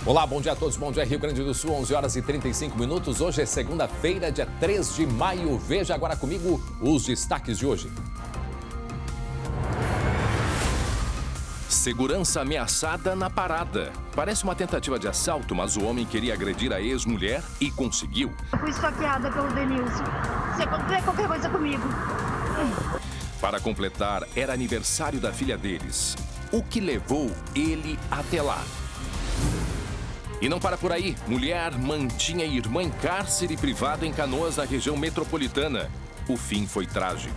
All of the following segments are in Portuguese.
Olá, bom dia a todos, bom dia Rio Grande do Sul, 11 horas e 35 minutos. Hoje é segunda-feira, dia 3 de maio. Veja agora comigo os destaques de hoje. Segurança ameaçada na parada. Parece uma tentativa de assalto, mas o homem queria agredir a ex-mulher e conseguiu. Eu fui esfaqueada pelo Denilson. Você quer qualquer coisa comigo? Para completar, era aniversário da filha deles. O que levou ele até lá? E não para por aí. Mulher mantinha irmã em cárcere privado em Canoas, na região metropolitana. O fim foi trágico.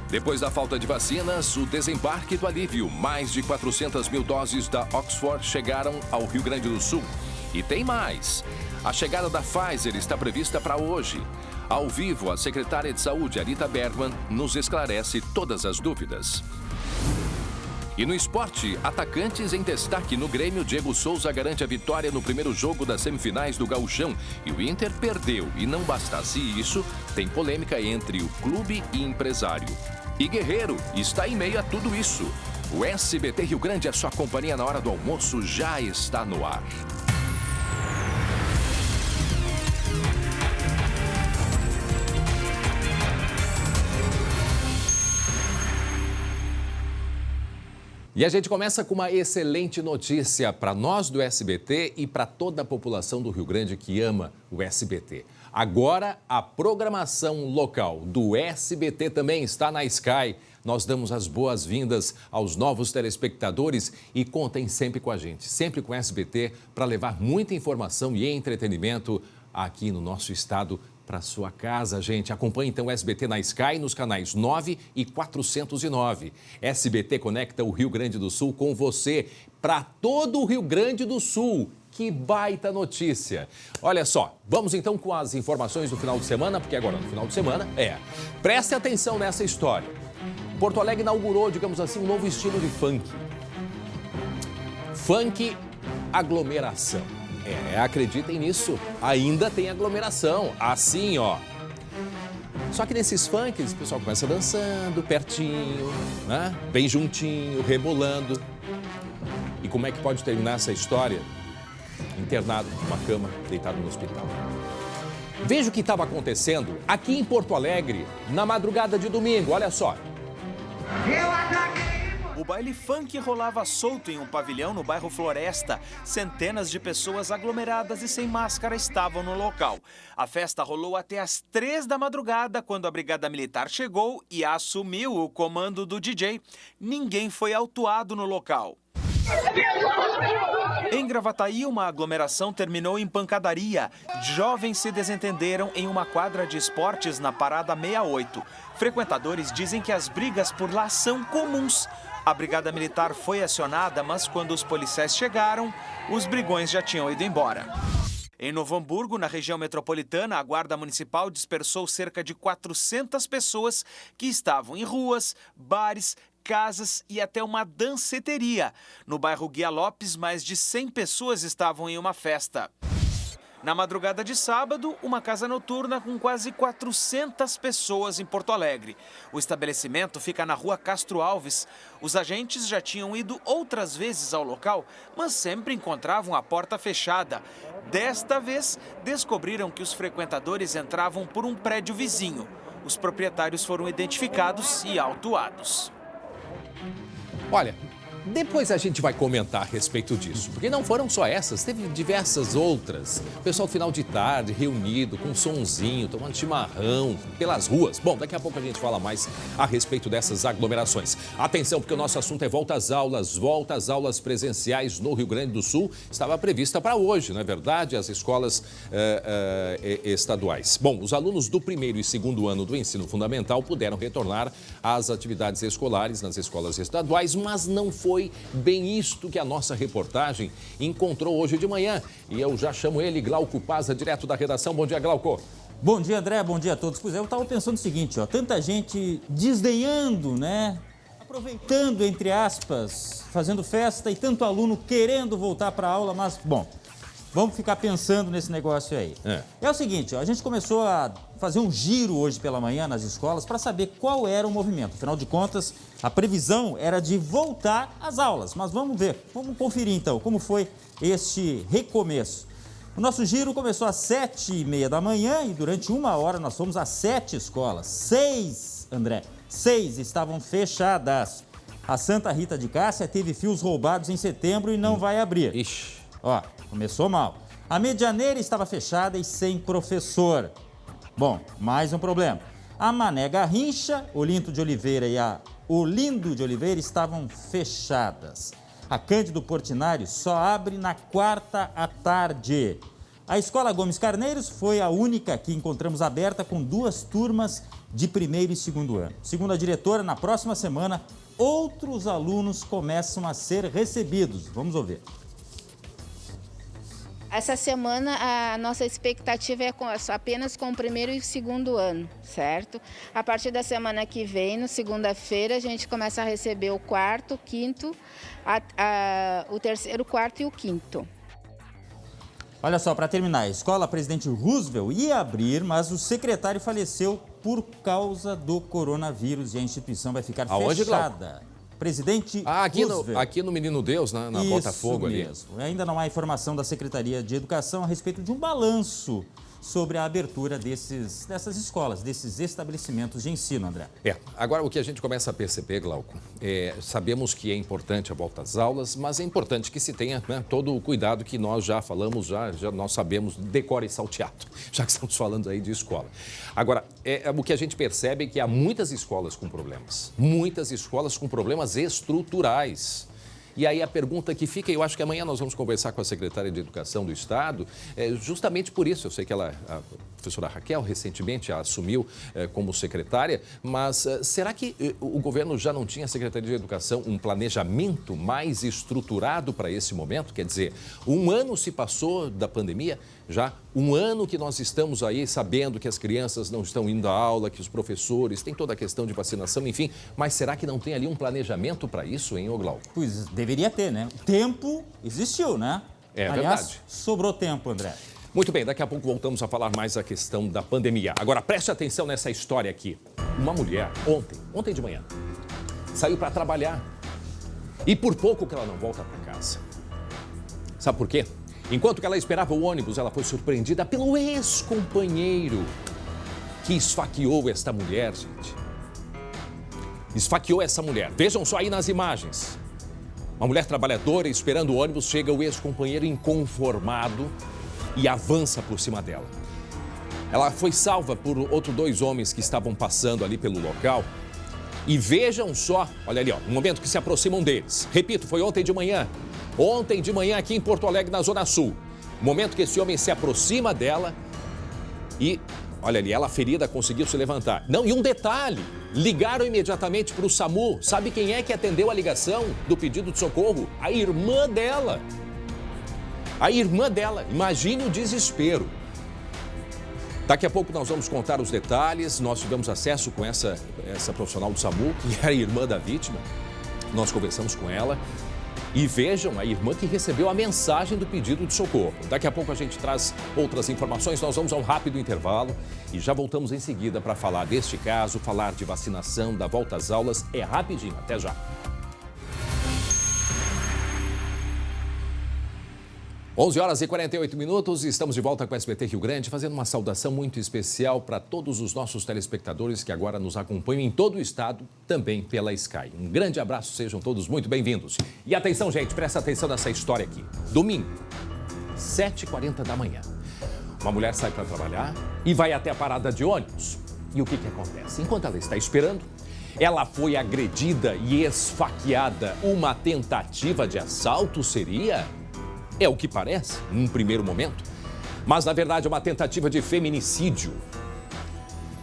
Depois da falta de vacinas, o desembarque do alívio. Mais de 400 mil doses da Oxford chegaram ao Rio Grande do Sul. E tem mais. A chegada da Pfizer está prevista para hoje. Ao vivo, a secretária de Saúde, Arita Bergman, nos esclarece todas as dúvidas. E no esporte, atacantes em destaque no Grêmio. Diego Souza garante a vitória no primeiro jogo das semifinais do Gauchão. E o Inter perdeu. E não bastasse isso, tem polêmica entre o clube e empresário. E Guerreiro está em meio a tudo isso. O SBT Rio Grande, a sua companhia na hora do almoço, já está no ar. E a gente começa com uma excelente notícia para nós do SBT e para toda a população do Rio Grande que ama o SBT. Agora, a programação local do SBT também está na Sky. Nós damos as boas-vindas aos novos telespectadores e contem sempre com a gente, sempre com o SBT, para levar muita informação e entretenimento aqui no nosso estado para sua casa, gente. Acompanhe então o SBT na Sky nos canais 9 e 409. SBT conecta o Rio Grande do Sul com você, para todo o Rio Grande do Sul. Que baita notícia! Olha só, vamos então com as informações do final de semana, porque agora no final de semana preste atenção nessa história. Porto Alegre inaugurou, digamos assim, um novo estilo de funk. Funk aglomeração. Acreditem nisso, ainda tem aglomeração, assim, ó. Só que nesses funks, o pessoal começa dançando, pertinho, né? Bem juntinho, rebolando. E como é que pode terminar essa história? Internado numa cama, deitado no hospital. Veja o que estava acontecendo aqui em Porto Alegre, na madrugada de domingo, olha só. O baile funk rolava solto em um pavilhão no bairro Floresta. Centenas de pessoas aglomeradas e sem máscara estavam no local. A festa rolou até às 3 da madrugada, quando a Brigada Militar chegou e assumiu o comando do DJ. Ninguém foi autuado no local. Em Gravataí, uma aglomeração terminou em pancadaria. Jovens se desentenderam em uma quadra de esportes na Parada 68. Frequentadores dizem que as brigas por lá são comuns. A Brigada Militar foi acionada, mas quando os policiais chegaram, os brigões já tinham ido embora. Em Novo Hamburgo, na região metropolitana, a Guarda Municipal dispersou cerca de 400 pessoas que estavam em ruas, bares, casas e até uma danceteria. No bairro Guia Lopes, mais de 100 pessoas estavam em uma festa. Na madrugada de sábado, uma casa noturna com quase 400 pessoas em Porto Alegre. O estabelecimento fica na rua Castro Alves. Os agentes já tinham ido outras vezes ao local, mas sempre encontravam a porta fechada. Desta vez, descobriram que os frequentadores entravam por um prédio vizinho. Os proprietários foram identificados e autuados. Olha, depois a gente vai comentar a respeito disso, porque não foram só essas, teve diversas outras. O pessoal final de tarde, reunido, com um sonzinho, tomando chimarrão pelas ruas. Bom, daqui a pouco a gente fala mais a respeito dessas aglomerações. Atenção, porque o nosso assunto é volta às aulas presenciais no Rio Grande do Sul. Estava prevista para hoje, não é verdade? As escolas estaduais. Bom, os alunos do primeiro e segundo ano do ensino fundamental puderam retornar às atividades escolares nas escolas estaduais, mas não foi bem isto que a nossa reportagem encontrou hoje de manhã. E eu já chamo ele, Glauco Pazza, direto da redação. Bom dia, Glauco. Bom dia, André. Bom dia a todos. Pois é, eu estava pensando o seguinte, ó, tanta gente desdenhando, né? Aproveitando, entre aspas, fazendo festa e tanto aluno querendo voltar para a aula, mas, bom, vamos ficar pensando nesse negócio aí. É o seguinte, ó, a gente começou a fazer um giro hoje pela manhã nas escolas para saber qual era o movimento. Afinal de contas, a previsão era de voltar às aulas. Mas vamos ver, vamos conferir então como foi este recomeço. O nosso giro começou às 7h30 da manhã e durante 1 hora nós fomos a 7 escolas. 6 estavam fechadas. A Santa Rita de Cássia teve fios roubados em setembro e não vai abrir. Ixi. Ó, começou mal. A Medianeira estava fechada e sem professor. Bom, mais um problema. A Mané Garrincha, Olinto de Oliveira e a Olindo de Oliveira estavam fechadas. A Cândido Portinari só abre na quarta à tarde. A Escola Gomes Carneiros foi a única que encontramos aberta com 2 turmas de 1º e 2º ano. Segundo a diretora, na próxima semana, outros alunos começam a ser recebidos. Vamos ouvir. Essa semana a nossa expectativa é apenas com o 1º e o 2º ano, certo? A partir da semana que vem, no segunda-feira, a gente começa a receber o 4º, o 5º, o 3º, o 4º e o 5º. Olha só, para terminar, a Escola Presidente Roosevelt ia abrir, mas o secretário faleceu por causa do coronavírus e a instituição vai ficar fechada. Presidente Roosevelt. Aqui no Menino Deus, na Botafogo ali. Isso mesmo. Ainda não há informação da Secretaria de Educação a respeito de um balanço sobre a abertura dessas escolas, desses estabelecimentos de ensino, André. Agora o que a gente começa a perceber, Glauco, sabemos que é importante a volta às aulas, mas é importante que se tenha, né, todo o cuidado que nós já falamos, já nós sabemos, decore e salteado, já que estamos falando aí de escola. Agora, o que a gente percebe é que há muitas escolas com problemas estruturais. E aí a pergunta que fica, e eu acho que amanhã nós vamos conversar com a secretária de Educação do Estado, justamente por isso. Eu sei que a professora Raquel recentemente a assumiu como secretária, mas será que o governo já não tinha, a Secretaria de Educação, um planejamento mais estruturado para esse momento? Quer dizer, 1 ano se passou da pandemia, já 1 ano que nós estamos aí sabendo que as crianças não estão indo à aula, que os professores, tem toda a questão de vacinação, enfim, mas será que não tem ali um planejamento para isso, hein, Glauco? Pois deveria ter, né? O tempo existiu, né? Aliás, verdade. Sobrou tempo, André. Muito bem, daqui a pouco voltamos a falar mais a questão da pandemia. Agora, preste atenção nessa história aqui. Uma mulher, ontem de manhã, saiu para trabalhar e por pouco que ela não volta para casa. Sabe por quê? Enquanto que ela esperava o ônibus, ela foi surpreendida pelo ex-companheiro que esfaqueou esta mulher, gente. Esfaqueou essa mulher. Vejam só aí nas imagens. Uma mulher trabalhadora esperando o ônibus, chega o ex-companheiro inconformado e avança por cima dela. Ela foi salva por outros 2 homens que estavam passando ali pelo local. E vejam só, olha ali, ó, no momento que se aproximam deles. Repito, foi ontem de manhã. Ontem de manhã aqui em Porto Alegre, na Zona Sul. Momento que esse homem se aproxima dela e, olha ali, ela ferida conseguiu se levantar. Não, e um detalhe, ligaram imediatamente para o SAMU. Sabe quem é que atendeu a ligação do pedido de socorro? A irmã dela. A irmã dela. Imagine o desespero. Daqui a pouco nós vamos contar os detalhes. Nós tivemos acesso com essa profissional do SAMU, que é a irmã da vítima. Nós conversamos com ela. E vejam a irmã que recebeu a mensagem do pedido de socorro. Daqui a pouco a gente traz outras informações, nós vamos a um rápido intervalo e já voltamos em seguida para falar deste caso, falar de vacinação, da volta às aulas. É rapidinho, até já. 11h48, estamos de volta com o SBT Rio Grande, fazendo uma saudação muito especial para todos os nossos telespectadores que agora nos acompanham em todo o estado, também pela Sky. Um grande abraço, sejam todos muito bem-vindos. E atenção, gente, presta atenção nessa história aqui. Domingo, 7h40 da manhã, uma mulher sai para trabalhar e vai até a parada de ônibus. E o que acontece? Enquanto ela está esperando, ela foi agredida e esfaqueada. Uma tentativa de assalto seria? É o que parece, num primeiro momento, mas na verdade é uma tentativa de feminicídio.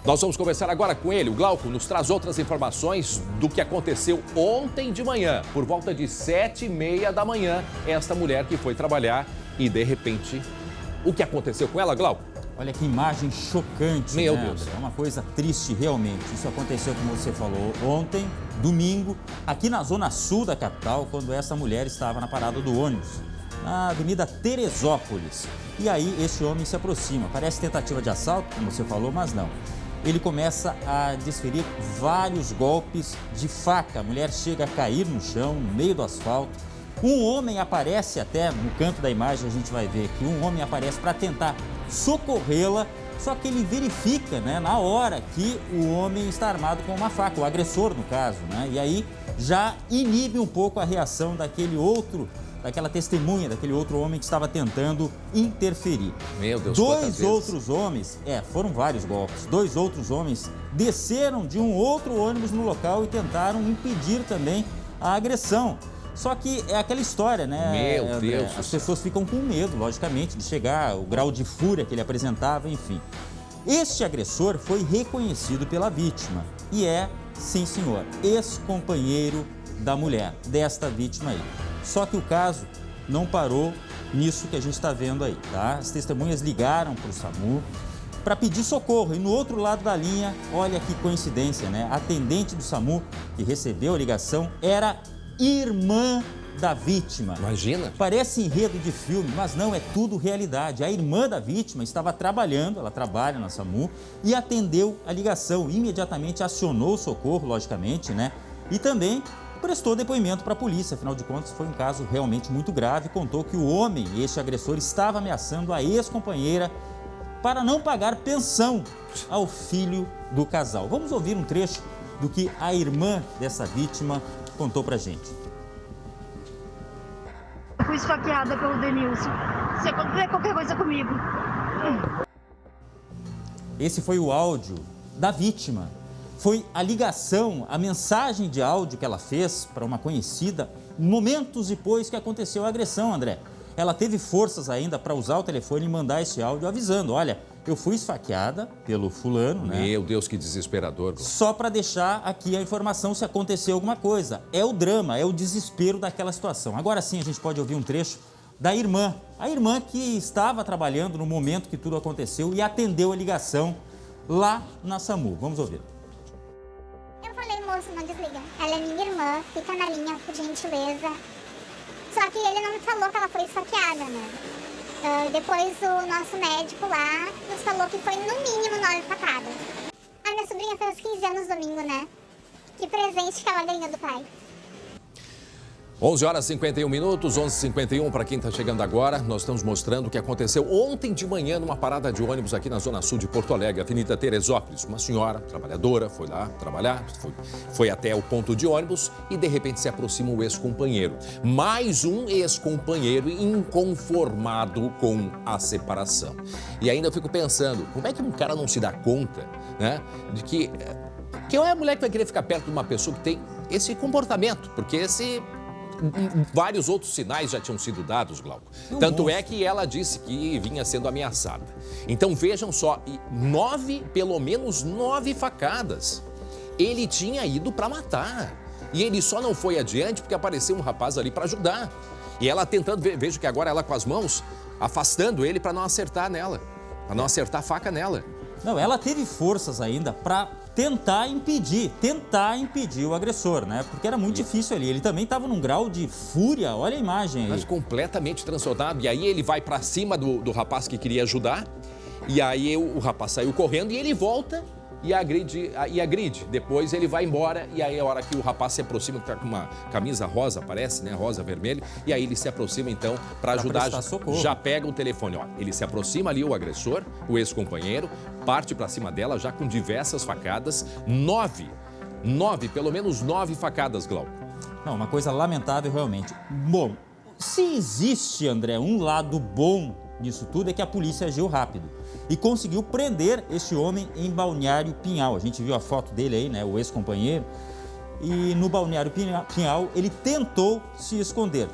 Nós vamos conversar agora com ele. O Glauco nos traz outras informações do que aconteceu ontem de manhã, por volta de 7h30 da manhã, esta mulher que foi trabalhar e de repente, o que aconteceu com ela, Glauco? Olha que imagem chocante, Meu né, Deus. André? É uma coisa triste realmente. Isso aconteceu, como você falou, ontem, domingo, aqui na zona sul da capital, quando essa mulher estava na parada do ônibus, na Avenida Teresópolis. E aí esse homem se aproxima. Parece tentativa de assalto, como você falou, mas não. Ele começa a desferir vários golpes de faca. A mulher chega a cair no chão, no meio do asfalto. Um homem aparece até, no canto da imagem a gente vai ver que um homem aparece para tentar socorrê-la, só que ele verifica, né, na hora que o homem está armado com uma faca, o agressor no caso, né, e aí já inibe um pouco a reação daquela testemunha, daquele outro homem que estava tentando interferir. Meu Deus, Dois outros homens, foram vários golpes, 2 outros homens desceram de um outro ônibus no local e tentaram impedir também a agressão. Só que é aquela história, né? Meu Deus. As pessoas ficam com medo, logicamente, de chegar, o grau de fúria que ele apresentava, enfim. Este agressor foi reconhecido pela vítima e é, sim senhor, ex-companheiro da mulher, desta vítima aí. Só que o caso não parou nisso que a gente está vendo aí, tá? As testemunhas ligaram para o SAMU para pedir socorro. E no outro lado da linha, olha que coincidência, né? A atendente do SAMU que recebeu a ligação era irmã da vítima. Imagina. Parece enredo de filme, mas não, é tudo realidade. A irmã da vítima estava trabalhando, ela trabalha na SAMU, e atendeu a ligação. Imediatamente acionou o socorro, logicamente, né? E também prestou depoimento para a polícia. Afinal de contas, foi um caso realmente muito grave. Contou que o homem, este agressor, estava ameaçando a ex-companheira para não pagar pensão ao filho do casal. Vamos ouvir um trecho do que a irmã dessa vítima contou pra gente. Eu fui esfaqueada pelo Denilson. Você quer qualquer coisa comigo? Esse foi o áudio da vítima. Foi a ligação, a mensagem de áudio que ela fez para uma conhecida momentos depois que aconteceu a agressão, André. Ela teve forças ainda para usar o telefone e mandar esse áudio avisando, olha, eu fui esfaqueada pelo fulano, né? Meu Deus, que desesperador. Só para deixar aqui a informação se aconteceu alguma coisa. É o drama, é o desespero daquela situação. Agora sim a gente pode ouvir um trecho da irmã. A irmã que estava trabalhando no momento que tudo aconteceu e atendeu a ligação lá na SAMU. Vamos ouvir. Eu falei, moço, não desliga. Ela é minha irmã, fica na linha, por gentileza. Só que ele não me falou que ela foi esfaqueada, né? Depois o nosso médico lá nos falou que foi no mínimo 9 facadas. A minha sobrinha fez 15 anos domingo, né? Que presente que ela ganhou do pai. 11 horas e 51 minutos, 11h51 para quem está chegando agora. Nós estamos mostrando o que aconteceu ontem de manhã numa parada de ônibus aqui na Zona Sul de Porto Alegre, Avenida Teresópolis. Uma senhora trabalhadora foi lá trabalhar, foi até o ponto de ônibus e de repente se aproxima o ex-companheiro. Mais um ex-companheiro inconformado com a separação. E ainda eu fico pensando, como é que um cara não se dá conta, né, de que é a mulher que vai querer ficar perto de uma pessoa que tem esse comportamento, porque vários outros sinais já tinham sido dados, Glauco. Tanto é que ela disse que vinha sendo ameaçada. Então vejam só, pelo menos 9 facadas. Ele tinha ido para matar. E ele só não foi adiante porque apareceu um rapaz ali para ajudar. E ela tentando, vejo que agora ela com as mãos, afastando ele para não acertar nela. Para não acertar a faca nela. Não, ela teve forças ainda para tentar impedir o agressor, né? Porque era muito difícil ali. Ele também estava num grau de fúria, olha a imagem aí. Mas completamente transtornado. E aí ele vai para cima do rapaz que queria ajudar. E aí o rapaz saiu correndo e ele volta e agride. Depois ele vai embora e aí a hora que o rapaz se aproxima, que tá com uma camisa rosa, parece, né? Rosa, vermelho. E aí ele se aproxima então para ajudar. Já pega o telefone, ó. Ele se aproxima ali, o agressor, o ex-companheiro, parte para cima dela já com diversas facadas. 9, pelo menos 9 facadas, Glauco. Não, uma coisa lamentável realmente. Bom, se existe, André, um lado bom nisso tudo é que a polícia agiu rápido e conseguiu prender este homem em Balneário Pinhal. A gente viu a foto dele aí, né, o ex-companheiro. E no Balneário Pinhal ele tentou se esconder,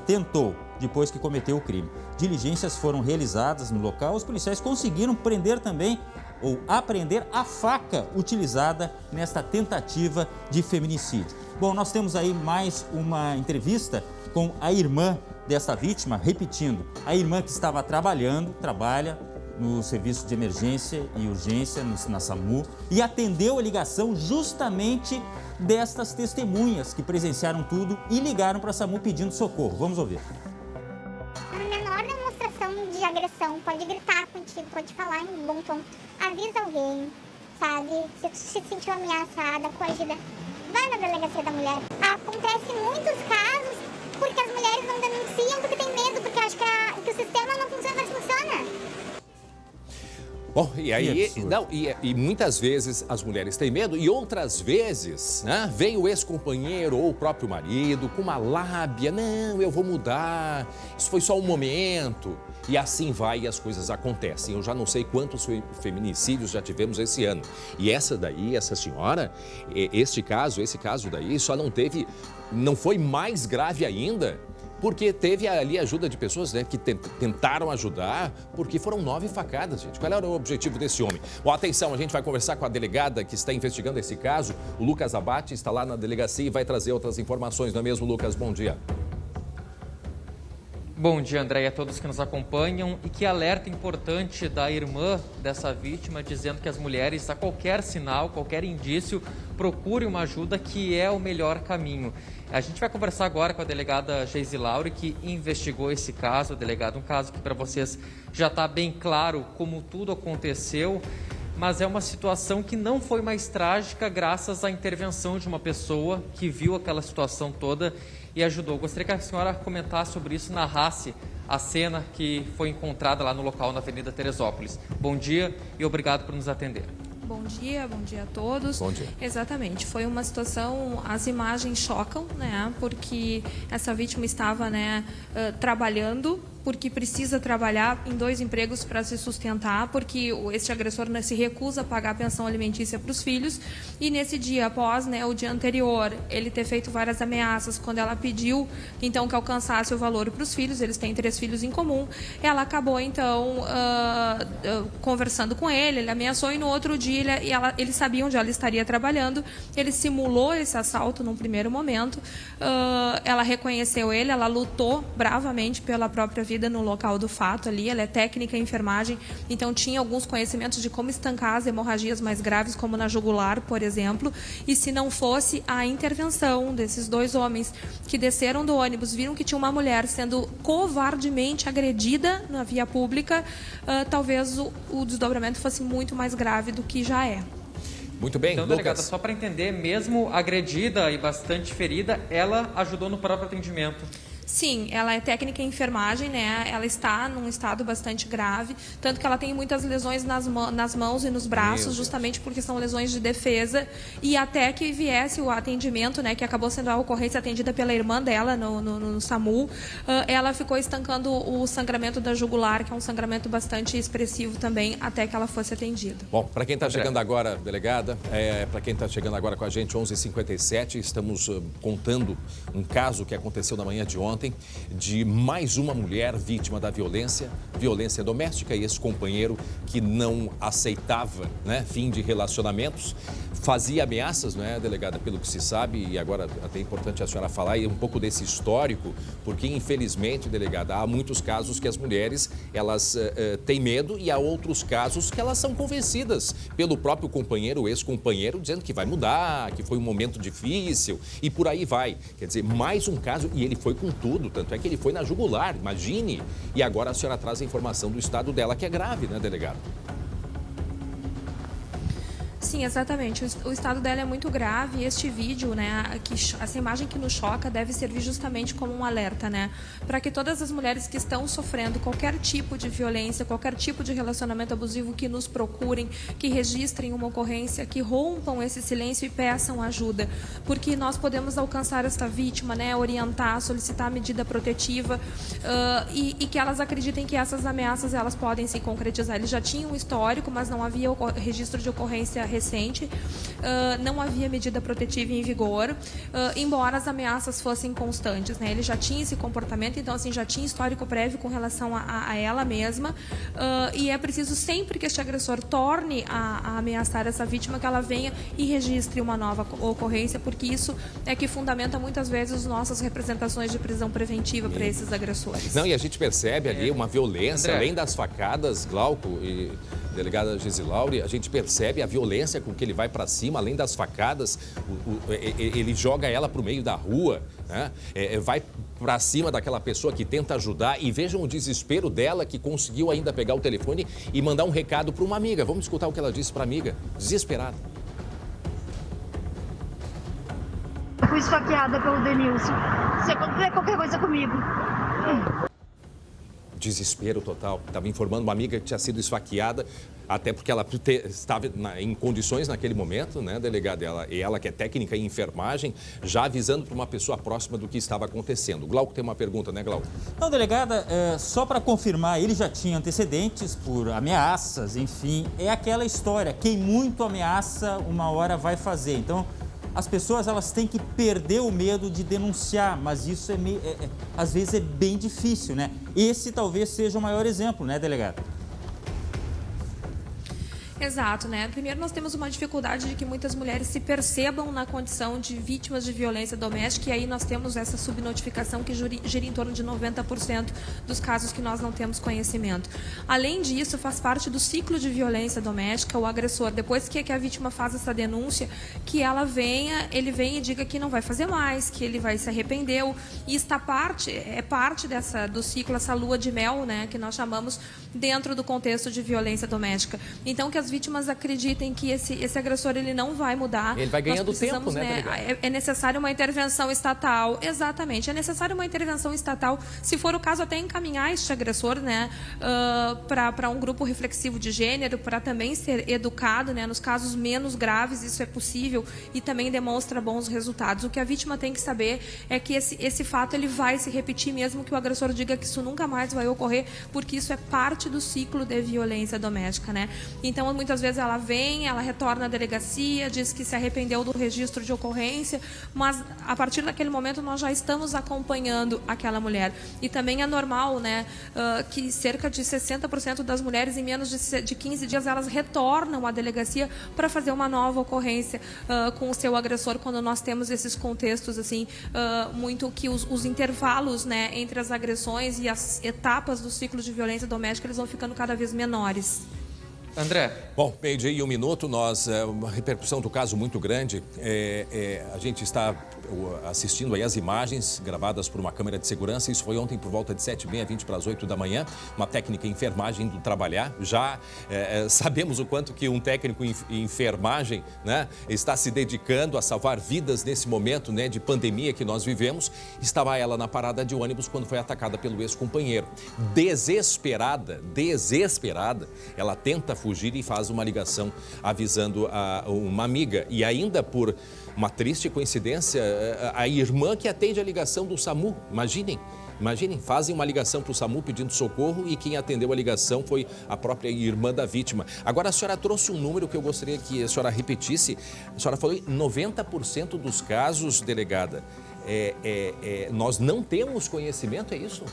depois que cometeu o crime. Diligências foram realizadas no local, os policiais conseguiram prender também ou apreender a faca utilizada nesta tentativa de feminicídio. Bom, nós temos aí mais uma entrevista com a irmã desta vítima, repetindo, a irmã que estava trabalha no serviço de emergência e urgência na SAMU e atendeu a ligação justamente destas testemunhas que presenciaram tudo e ligaram para a SAMU pedindo socorro. Vamos ouvir. A menor demonstração de agressão pode gritar contigo, pode falar em bom tom. Avisa alguém, sabe? Se tu se sentiu ameaçada, coagida, vai na delegacia da mulher. Acontece muitos casos porque as mulheres não denunciam porque tem medo, porque acham que o sistema não funciona, mas funciona. Bom, e aí, e muitas vezes as mulheres têm medo e outras vezes, né, vem o ex-companheiro ou o próprio marido com uma lábia, não, eu vou mudar, isso foi só um momento. E assim vai e as coisas acontecem. Eu já não sei quantos feminicídios já tivemos esse ano. E essa senhora, esse caso daí só não foi mais grave ainda, porque teve ali ajuda de pessoas, né, que tentaram ajudar, porque foram 9 facadas, gente. Qual era o objetivo desse homem? Bom, atenção, a gente vai conversar com a delegada que está investigando esse caso. O Lucas Abate está lá na delegacia e vai trazer outras informações, não é mesmo, Lucas? Bom dia. Bom dia, André, e a todos que nos acompanham. E que alerta importante da irmã dessa vítima, dizendo que as mulheres, a qualquer sinal, qualquer indício, procurem uma ajuda, que é o melhor caminho. A gente vai conversar agora com a delegada Geise Lauri, que investigou esse caso. Delegado, um caso que para vocês já está bem claro como tudo aconteceu, mas é uma situação que não foi mais trágica graças à intervenção de uma pessoa que viu aquela situação toda e ajudou. Gostaria que a senhora comentasse sobre isso, narrasse a cena que foi encontrada lá no local, na Avenida Teresópolis. Bom dia e obrigado por nos atender. Bom dia a todos. Bom dia. Exatamente, foi uma situação, as imagens chocam, né, porque essa vítima estava, né, trabalhando, porque precisa trabalhar em 2 empregos para se sustentar, porque este agressor, né, se recusa a pagar a pensão alimentícia para os filhos, e nesse dia após, né, o dia anterior, ele ter feito várias ameaças, quando ela pediu, então, que alcançasse o valor para os filhos, eles têm 3 filhos em comum, ela acabou, então, conversando com ele ameaçou, e no outro dia ele sabia onde ela estaria trabalhando, ele simulou esse assalto num primeiro momento, ela reconheceu ele, ela lutou bravamente pela própria vida no local do fato ali, ela é técnica em enfermagem, então tinha alguns conhecimentos de como estancar as hemorragias mais graves, como na jugular, por exemplo, e se não fosse a intervenção desses 2 homens que desceram do ônibus, viram que tinha uma mulher sendo covardemente agredida na via pública, talvez o desdobramento fosse muito mais grave do que já é. Muito bem, então, Lucas. delegada, só para entender, mesmo agredida e bastante ferida, ela ajudou no próprio atendimento. Sim, ela é técnica em enfermagem, né? Ela está num estado bastante grave, tanto que ela tem muitas lesões nas mãos e nos braços, justamente porque são lesões de defesa, e até que viesse o atendimento, né, que acabou sendo a ocorrência atendida pela irmã dela no SAMU, ela ficou estancando o sangramento da jugular, que é um sangramento bastante expressivo também, até que ela fosse atendida. Bom, para quem está chegando agora, delegada, para quem está chegando agora com a gente, 11h57, estamos contando um caso que aconteceu na manhã de ontem, de mais uma mulher vítima da violência doméstica, e esse companheiro que não aceitava, né, fim de relacionamentos, fazia ameaças, não é, delegada, pelo que se sabe, e agora até é importante a senhora falar um pouco desse histórico, porque infelizmente, delegada, há muitos casos que as mulheres, elas têm medo, e há outros casos que elas são convencidas pelo próprio companheiro, o ex-companheiro, dizendo que vai mudar, que foi um momento difícil, e por aí vai. Quer dizer, mais um caso, e ele foi com tudo, tanto é que ele foi na jugular, imagine, e agora a senhora traz a informação do estado dela, que é grave, né, delegado? Sim, exatamente. O estado dela é muito grave, e este vídeo, né, essa imagem que nos choca deve servir justamente como um alerta, né, para que todas as mulheres que estão sofrendo qualquer tipo de violência, qualquer tipo de relacionamento abusivo, que nos procurem, que registrem uma ocorrência, que rompam esse silêncio e peçam ajuda, porque nós podemos alcançar esta vítima, né, orientar, solicitar medida protetiva, e que elas acreditem que essas ameaças elas podem se concretizar. Eles já tinham um histórico, mas não havia registro de ocorrência recente, não havia medida protetiva em vigor, embora as ameaças fossem constantes, né? Ele já tinha esse comportamento, então assim, já tinha histórico prévio com relação a ela mesma, e é preciso sempre que este agressor torne a ameaçar essa vítima, que ela venha e registre uma nova ocorrência, porque isso é que fundamenta muitas vezes nossas representações de prisão preventiva para esses agressores. Não, e a gente percebe ali uma violência, André, além das facadas, Glauco e delegada Geise Lauri, a gente percebe a violência com que ele vai para cima, além das facadas, ele joga ela para o meio da rua, né? Vai para cima daquela pessoa que tenta ajudar, e vejam o desespero dela, que conseguiu ainda pegar o telefone e mandar um recado para uma amiga. Vamos escutar o que ela disse para a amiga, desesperada. Eu fui esfaqueada pelo Denilson. Você quer qualquer coisa comigo? Desespero total. Estava informando uma amiga que tinha sido esfaqueada, até porque ela estava em condições naquele momento, né, delegada? Ela que é técnica em enfermagem, já avisando para uma pessoa próxima do que estava acontecendo. O Glauco tem uma pergunta, né, Glauco? Não, delegada, só para confirmar, ele já tinha antecedentes por ameaças, enfim. É aquela história, quem muito ameaça, uma hora vai fazer. Então, as pessoas elas têm que perder o medo de denunciar, mas isso às vezes é bem difícil, né? Esse talvez seja o maior exemplo, né, delegada? Exato, né? Primeiro, nós temos uma dificuldade de que muitas mulheres se percebam na condição de vítimas de violência doméstica, e aí nós temos essa subnotificação que gira em torno de 90% dos casos que nós não temos conhecimento. Além disso, faz parte do ciclo de violência doméstica, o agressor, depois que a vítima faz essa denúncia, que ele venha e diga que não vai fazer mais, que ele se arrependeu, e é parte do ciclo, essa lua de mel, né, que nós chamamos dentro do contexto de violência doméstica. Então, que as vítimas acreditem que esse agressor ele não vai mudar. Ele vai ganhando tempo, né? É necessário uma intervenção estatal. Exatamente. É necessário uma intervenção estatal, se for o caso, até encaminhar este agressor, né, para um grupo reflexivo de gênero, para também ser educado, né? Nos casos menos graves, isso é possível e também demonstra bons resultados. O que a vítima tem que saber é que esse fato ele vai se repetir, mesmo que o agressor diga que isso nunca mais vai ocorrer, porque isso é parte do ciclo de violência doméstica, né? Então, muitas vezes ela retorna à delegacia, diz que se arrependeu do registro de ocorrência, mas a partir daquele momento nós já estamos acompanhando aquela mulher. E também é normal, né, que cerca de 60% das mulheres, em menos de 15 dias, elas retornam à delegacia para fazer uma nova ocorrência com o seu agressor, quando nós temos esses contextos, assim, muito que os intervalos, né, entre as agressões e as etapas do ciclo de violência doméstica, eles vão ficando cada vez menores. André. Bom, meio-dia e 1 minuto, uma repercussão do caso muito grande. A gente está assistindo aí as imagens gravadas por uma câmera de segurança. Isso foi ontem por volta de 7h30, 20 para as 8 da manhã. Uma técnica em enfermagem indo trabalhar. Já sabemos o quanto que um técnico em enfermagem, né, está se dedicando a salvar vidas nesse momento, né, de pandemia que nós vivemos. Estava ela na parada de ônibus quando foi atacada pelo ex-companheiro. Desesperada, ela tenta fugir e faz uma ligação avisando uma amiga. E ainda por uma triste coincidência, a irmã que atende a ligação do SAMU. Imaginem, fazem uma ligação para o SAMU pedindo socorro e quem atendeu a ligação foi a própria irmã da vítima. Agora, a senhora trouxe um número que eu gostaria que a senhora repetisse. A senhora falou em 90% dos casos, delegada, nós não temos conhecimento, é isso?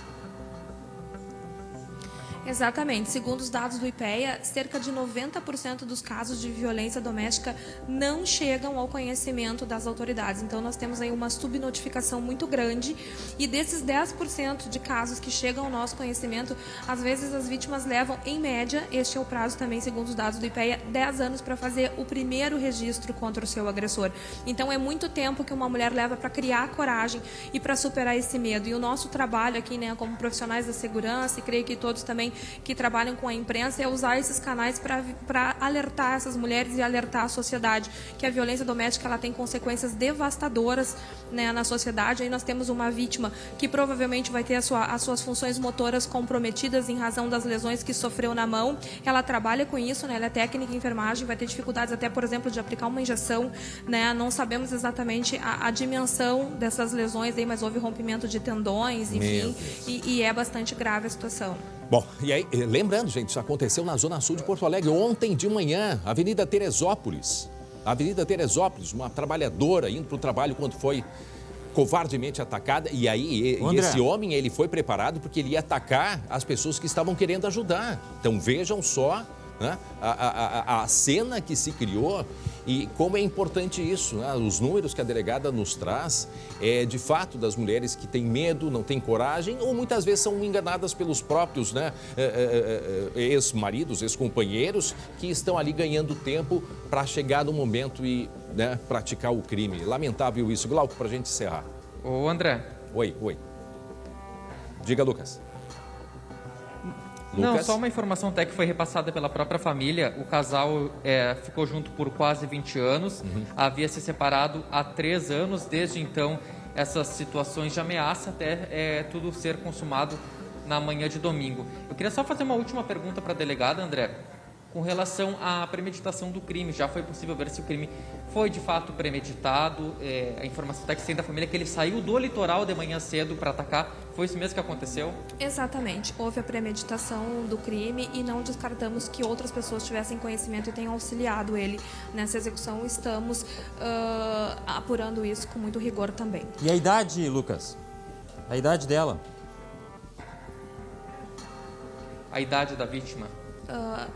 Exatamente. Segundo os dados do IPEA, cerca de 90% dos casos de violência doméstica não chegam ao conhecimento das autoridades. Então, nós temos aí uma subnotificação muito grande e desses 10% de casos que chegam ao nosso conhecimento, às vezes as vítimas levam, em média, este é o prazo também, segundo os dados do IPEA, 10 anos para fazer o primeiro registro contra o seu agressor. Então, é muito tempo que uma mulher leva para criar coragem e para superar esse medo. E o nosso trabalho aqui, né, como profissionais da segurança, e creio que todos também que trabalham com a imprensa, é usar esses canais para alertar essas mulheres e alertar a sociedade que a violência doméstica ela tem consequências devastadoras, né, na sociedade. Aí nós temos uma vítima que provavelmente vai ter as suas funções motoras comprometidas em razão das lesões que sofreu na mão. Ela trabalha com isso, né, ela é técnica em enfermagem, vai ter dificuldades até, por exemplo, de aplicar uma injeção, né, não sabemos exatamente a dimensão dessas lesões, aí, mas houve rompimento de tendões, enfim, e é bastante grave a situação. Bom, e aí, lembrando, gente, isso aconteceu na Zona Sul de Porto Alegre ontem de manhã, Avenida Teresópolis. Uma trabalhadora indo para o trabalho quando foi covardemente atacada. E aí, esse homem, ele foi preparado porque ele ia atacar as pessoas que estavam querendo ajudar. Então, vejam só, né, a cena que se criou e como é importante isso, né? Os números que a delegada nos traz de fato das mulheres que têm medo, não têm coragem ou muitas vezes são enganadas pelos próprios, né, ex-maridos, ex-companheiros que estão ali ganhando tempo para chegar no momento e, né, praticar o crime. Lamentável isso. Glauco, para a gente encerrar. Ô, André. Oi. Diga, Lucas. Não, Lucas? só uma informação até que foi repassada pela própria família. O casal ficou junto por quase 20 anos, havia se separado há 3 anos. Desde então, essas situações de ameaça até tudo ser consumado na manhã de domingo. Eu queria só fazer uma última pergunta para a delegada, André. Com relação à premeditação do crime, já foi possível ver se o crime foi de fato premeditado? A informação até que tem da família é que ele saiu do litoral de manhã cedo para atacar. Foi isso mesmo que aconteceu? Exatamente. Houve a premeditação do crime e não descartamos que outras pessoas tivessem conhecimento e tenham auxiliado ele nessa execução. Estamos apurando isso com muito rigor também. E a idade, Lucas? A idade dela? A idade da vítima?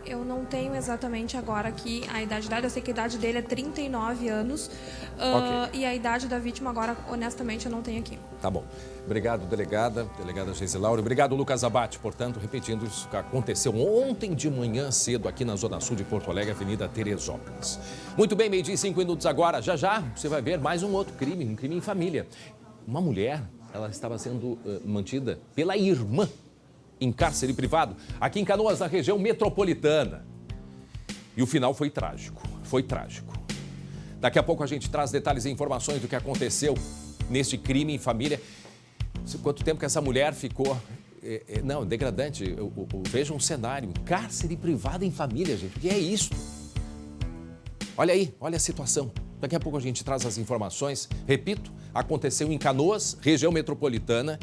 Eu não tenho exatamente agora aqui a idade dela. Eu sei que a idade dele é 39 anos. Ok. E a idade da vítima agora, honestamente, eu não tenho aqui. Tá bom. Obrigado, delegada Geise Laura. Obrigado, Lucas Abate. Portanto, repetindo, isso que aconteceu ontem de manhã cedo aqui na Zona Sul de Porto Alegre, Avenida Teresópolis. Muito bem, 12h e 5 minutos agora. Já já você vai ver mais um outro crime, um crime em família. Uma mulher, ela estava sendo mantida pela irmã em cárcere privado, aqui em Canoas, na região metropolitana. E o final foi trágico, Daqui a pouco a gente traz detalhes e informações do que aconteceu neste crime em família. Quanto tempo que essa mulher ficou... Não, degradante. Veja um cenário, cárcere privado em família, gente. O que é isso? Olha aí, olha a situação. Daqui a pouco a gente traz as informações. Repito, aconteceu em Canoas, região metropolitana,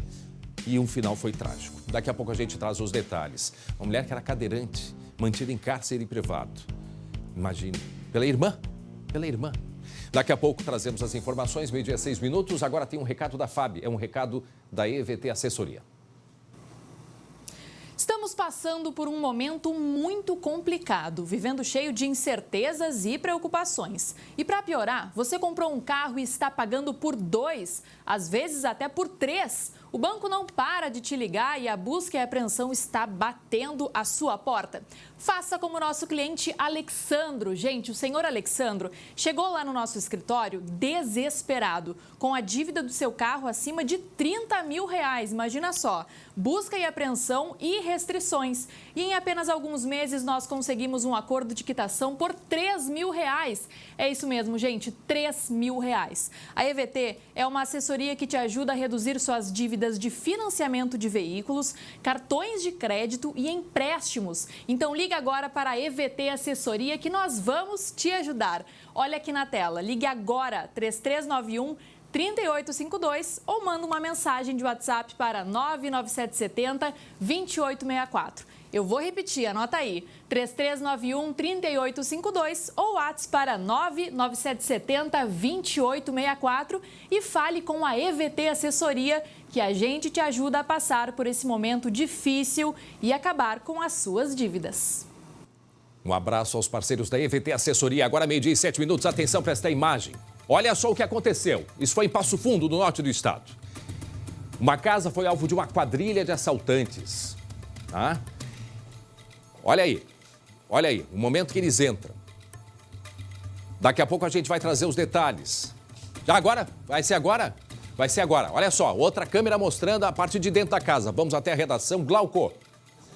e um final foi trágico. Daqui a pouco a gente traz os detalhes. Uma mulher que era cadeirante, mantida em cárcere privado. Imagine, pela irmã. Daqui a pouco trazemos as informações, 12h e 6 minutos. Agora tem um recado da FAB, é um recado da EVT Assessoria. Estamos passando por um momento muito complicado, vivendo cheio de incertezas e preocupações. E para piorar, você comprou um carro e está pagando por 2, às vezes até por 3. O banco não para de te ligar e a busca e a apreensão está batendo a sua porta. Faça como o nosso cliente Alexandro. Gente, o senhor Alexandro chegou lá no nosso escritório desesperado, com a dívida do seu carro acima de R$30 mil. Imagina só, busca e apreensão e restrições. E em apenas alguns meses nós conseguimos um acordo de quitação por R$3 mil. É isso mesmo, gente, R$3 mil. A EVT é uma assessoria que te ajuda a reduzir suas dívidas de financiamento de veículos, cartões de crédito e empréstimos. Então liga agora para a EVT Assessoria que nós vamos te ajudar. Olha aqui na tela, ligue agora 3391-3852 ou manda uma mensagem de WhatsApp para 99770-2864. Eu vou repetir, anota aí, 3391-3852 ou WhatsApp para 99770-2864 e fale com a EVT Assessoria, que a gente te ajuda a passar por esse momento difícil e acabar com as suas dívidas. Um abraço aos parceiros da EVT Assessoria. Agora 12h e 7 minutos, atenção para esta imagem. Olha só o que aconteceu. Isso foi em Passo Fundo, no norte do estado. Uma casa foi alvo de uma quadrilha de assaltantes. Tá? Olha aí, o momento que eles entram. Daqui a pouco a gente vai trazer os detalhes. Já agora? Vai ser agora? Vai ser agora. Olha só, outra câmera mostrando a parte de dentro da casa. Vamos até a redação. Glauco.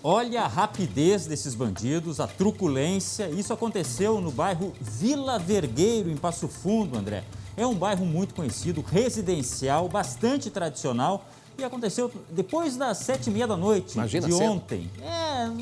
Olha a rapidez desses bandidos, a truculência. Isso aconteceu no bairro Vila Vergueiro, em Passo Fundo, André. É um bairro muito conhecido, residencial, bastante tradicional. E aconteceu depois das 7h30 da noite. Imagina, de cedo. ontem.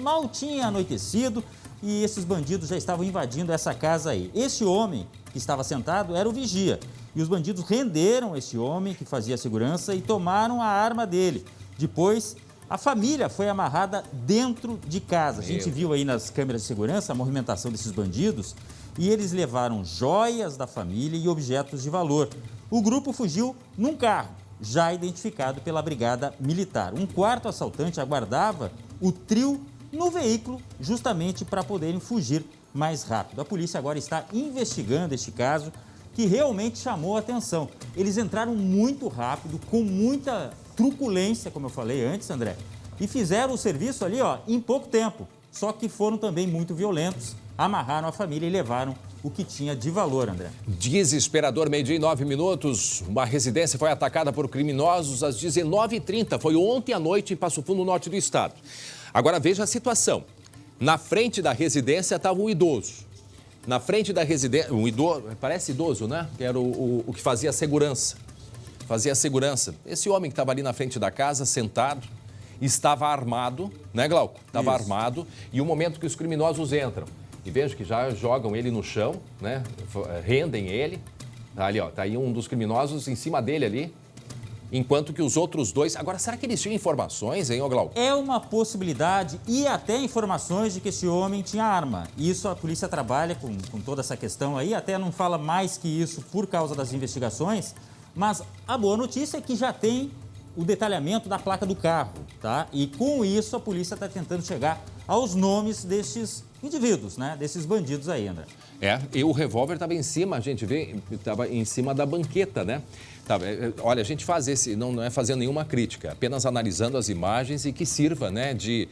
Mal tinha anoitecido e esses bandidos já estavam invadindo essa casa aí. Esse homem que estava sentado era o vigia. E os bandidos renderam esse homem que fazia segurança e tomaram a arma dele. Depois, a família foi amarrada dentro de casa. A gente viu aí nas câmeras de segurança a movimentação desses bandidos e eles levaram joias da família e objetos de valor. O grupo fugiu num carro, já identificado pela Brigada Militar. Um quarto assaltante aguardava o trio no veículo justamente para poderem fugir mais rápido. A polícia agora está investigando este caso que realmente chamou a atenção. Eles entraram muito rápido, com muita truculência, como eu falei antes, André, e fizeram o serviço ali, em pouco tempo. Só que foram também muito violentos, amarraram a família e levaram o que tinha de valor, André. Desesperador, 12h e 9 minutos. Uma residência foi atacada por criminosos às 19h30. Foi ontem à noite em Passo Fundo, no norte do estado. Agora veja a situação. Na frente da residência estava um idoso. Na frente da residência, um idoso, parece idoso, né? Que era o que fazia a segurança. Fazia a segurança. Esse homem que estava ali na frente da casa, sentado, estava armado, né, Glauco? Estava armado. E o momento que os criminosos entram, e vejo que já jogam ele no chão, né? Rendem ele. Ali, ó, tá aí um dos criminosos em cima dele ali. Enquanto que os outros dois... Agora, será que eles tinham informações, hein, ô Glauco? É uma possibilidade e até informações de que esse homem tinha arma. Isso a polícia trabalha com toda essa questão aí, até não fala mais que isso por causa das investigações, mas a boa notícia é que já tem o detalhamento da placa do carro, tá? E com isso a polícia está tentando chegar aos nomes destes indivíduos, né? Desses bandidos aí, André. E o revólver estava em cima, a gente vê, estava em cima da banqueta, né? Olha, a gente faz esse, não é fazendo nenhuma crítica, apenas analisando as imagens e que sirva, né, de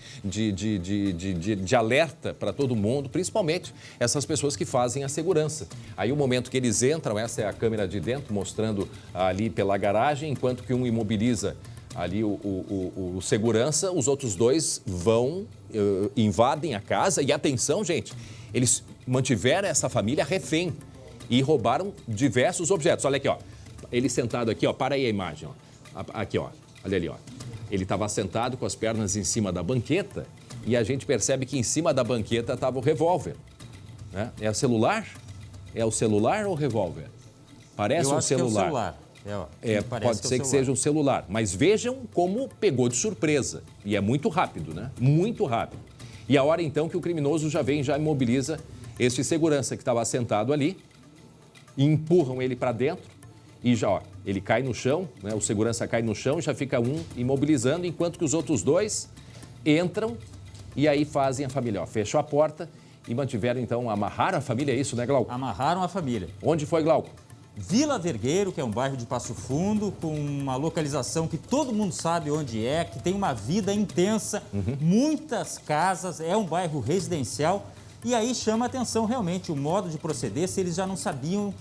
alerta para todo mundo, principalmente essas pessoas que fazem a segurança. Aí o momento que eles entram, essa é a câmera de dentro, mostrando ali pela garagem, enquanto que um imobiliza ali o segurança, os outros dois vão, invadem a casa e atenção, gente, eles mantiveram essa família refém e roubaram diversos objetos. Olha aqui, ó. Ele sentado aqui, ó, para aí a imagem, ó. Aqui, ó, olha ali, ó. Ele estava sentado com as pernas em cima da banqueta e a gente percebe que em cima da banqueta estava o revólver. Né? É o celular? É o celular ou o revólver? Parece um celular. Que é o celular. Pode ser que seja um celular. Mas vejam como pegou de surpresa. E é muito rápido, né? Muito rápido. E a hora então que o criminoso já vem, já imobiliza este segurança que estava sentado ali, e empurram ele para dentro. E já, ó, ele cai no chão, né? O segurança cai no chão, já fica um imobilizando, enquanto que os outros dois entram e aí fazem a família, ó, fechou a porta e mantiveram, então, amarraram a família, é isso, né, Glauco? Amarraram a família. Onde foi, Glauco? Vila Vergueiro, que é um bairro de Passo Fundo, com uma localização que todo mundo sabe onde é, que tem uma vida intensa, muitas casas, é um bairro residencial. E aí chama a atenção realmente o modo de proceder, se eles já não sabiam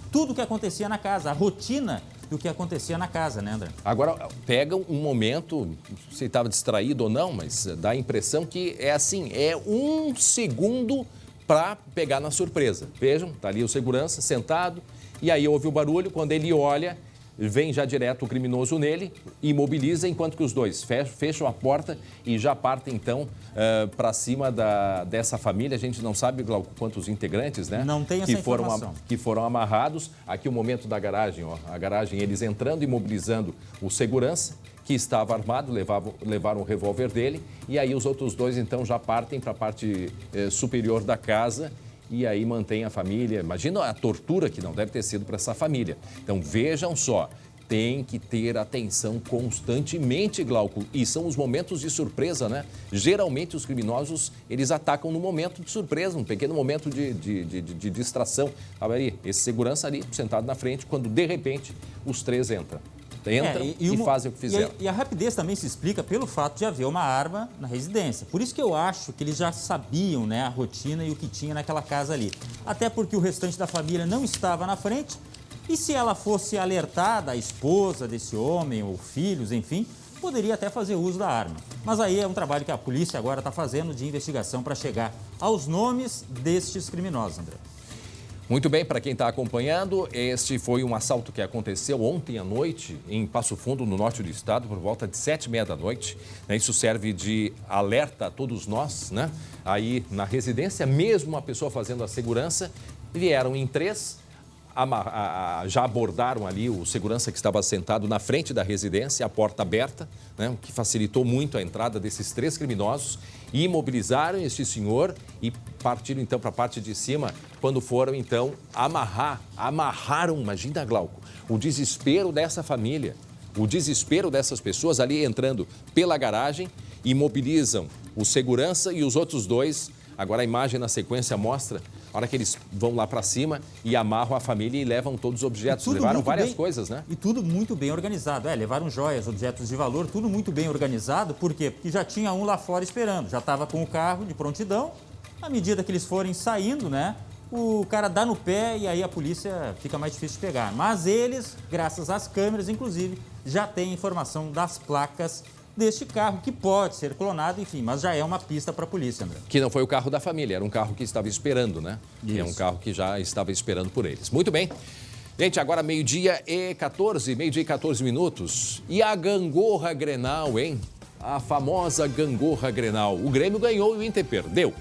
tudo o que acontecia na casa, a rotina do que acontecia na casa, né, André? Agora, pegam um momento, se estava distraído ou não, mas dá a impressão que é assim, é um segundo para pegar na surpresa. Vejam, tá ali o segurança sentado, e aí ouve o barulho, quando ele olha, vem já direto o criminoso nele, imobiliza, enquanto que os dois fecham a porta e já partem, então, para cima dessa família. A gente não sabe, Glauco, quantos integrantes, né? Não tem essa informação. Que foram amarrados. Aqui o momento da garagem, ó. A garagem, eles entrando, imobilizando o segurança, que estava armado, levaram o revólver dele. E aí os outros dois, então, já partem para a parte superior da casa. E aí mantém a família. Imagina a tortura que não deve ter sido para essa família. Então, vejam só, tem que ter atenção constantemente, Glauco. E são os momentos de surpresa, né? Geralmente, os criminosos, eles atacam no momento de surpresa, um pequeno momento de distração. Olha ali, esse segurança ali, sentado na frente, quando, de repente, os três entram e fazem o que fizeram. E a rapidez também se explica pelo fato de haver uma arma na residência. Por isso que eu acho que eles já sabiam, né, a rotina e o que tinha naquela casa ali. Até porque o restante da família não estava na frente. E se ela fosse alertada, a esposa desse homem ou filhos, enfim, poderia até fazer uso da arma. Mas aí é um trabalho que a polícia agora está fazendo de investigação para chegar aos nomes destes criminosos, André. Muito bem, para quem está acompanhando, este foi um assalto que aconteceu ontem à noite em Passo Fundo, no norte do estado, por volta de 7h30 da noite. Isso serve de alerta a todos nós, né? Aí na residência, mesmo uma pessoa fazendo a segurança, vieram em três, já abordaram ali o segurança que estava sentado na frente da residência, a porta aberta, né, o que facilitou muito a entrada desses três criminosos, e imobilizaram este senhor e partiram então para a parte de cima, quando foram então amarraram, imagina, Glauco, o desespero dessa família, o desespero dessas pessoas ali entrando pela garagem, imobilizam o segurança e os outros dois. Agora a imagem na sequência mostra a hora que eles vão lá para cima e amarram a família e levam todos os objetos. Levaram várias coisas, né? E tudo muito bem organizado. Levaram joias, objetos de valor, tudo muito bem organizado. Por quê? Porque já tinha um lá fora esperando. Já estava com o carro de prontidão. À medida que eles forem saindo, né? O cara dá no pé e aí a polícia fica mais difícil de pegar. Mas eles, graças às câmeras, inclusive, já têm informação das placas deste carro, que pode ser clonado, enfim, mas já é uma pista para a polícia, André. Que não foi o carro da família, era um carro que estava esperando, né? Isso. É um carro que já estava esperando por eles. Muito bem. Gente, agora meio-dia e 14 minutos. E a gangorra Grenal, hein? A famosa gangorra Grenal. O Grêmio ganhou e o Inter perdeu.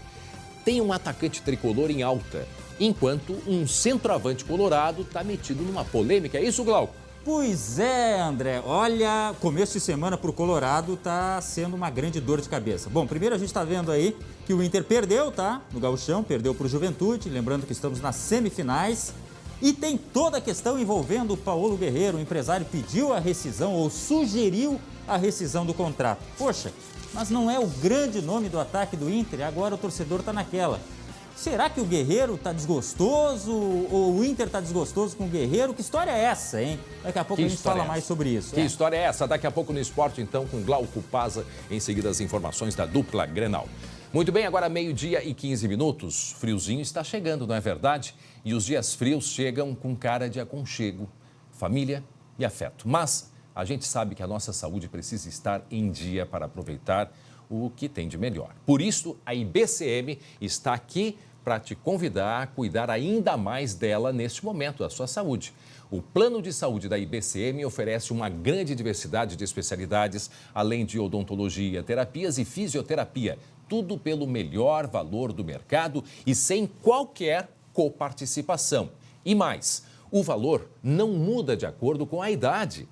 Tem um atacante tricolor em alta, enquanto um centroavante colorado está metido numa polêmica. É isso, Glauco? Pois é, André. Olha, começo de semana para o Colorado está sendo uma grande dor de cabeça. Bom, primeiro a gente está vendo aí que o Inter perdeu, tá? No Gauchão, perdeu para o Juventude. Lembrando que estamos nas semifinais. E tem toda a questão envolvendo o Paulo Guerreiro. O empresário pediu a rescisão ou sugeriu a rescisão do contrato. Poxa, mas não é o grande nome do ataque do Inter. Agora o torcedor está naquela. Será que o Guerreiro está desgostoso ou o Inter está desgostoso com o Guerreiro? Que história é essa, hein? Daqui a pouco a gente fala mais sobre isso. Que história é essa? Daqui a pouco no Esporte, então, com Glauco Paza. Em seguida, as informações da dupla Grenal. Muito bem, agora meio-dia e 15 minutos. Friozinho está chegando, não é verdade? E os dias frios chegam com cara de aconchego, família e afeto. Mas a gente sabe que a nossa saúde precisa estar em dia para aproveitar o que tem de melhor. Por isso, a IBCM está aqui para te convidar a cuidar ainda mais dela neste momento, da sua saúde. O Plano de Saúde da IBCM oferece uma grande diversidade de especialidades, além de odontologia, terapias e fisioterapia. Tudo pelo melhor valor do mercado e sem qualquer coparticipação. E mais, o valor não muda de acordo com a idade.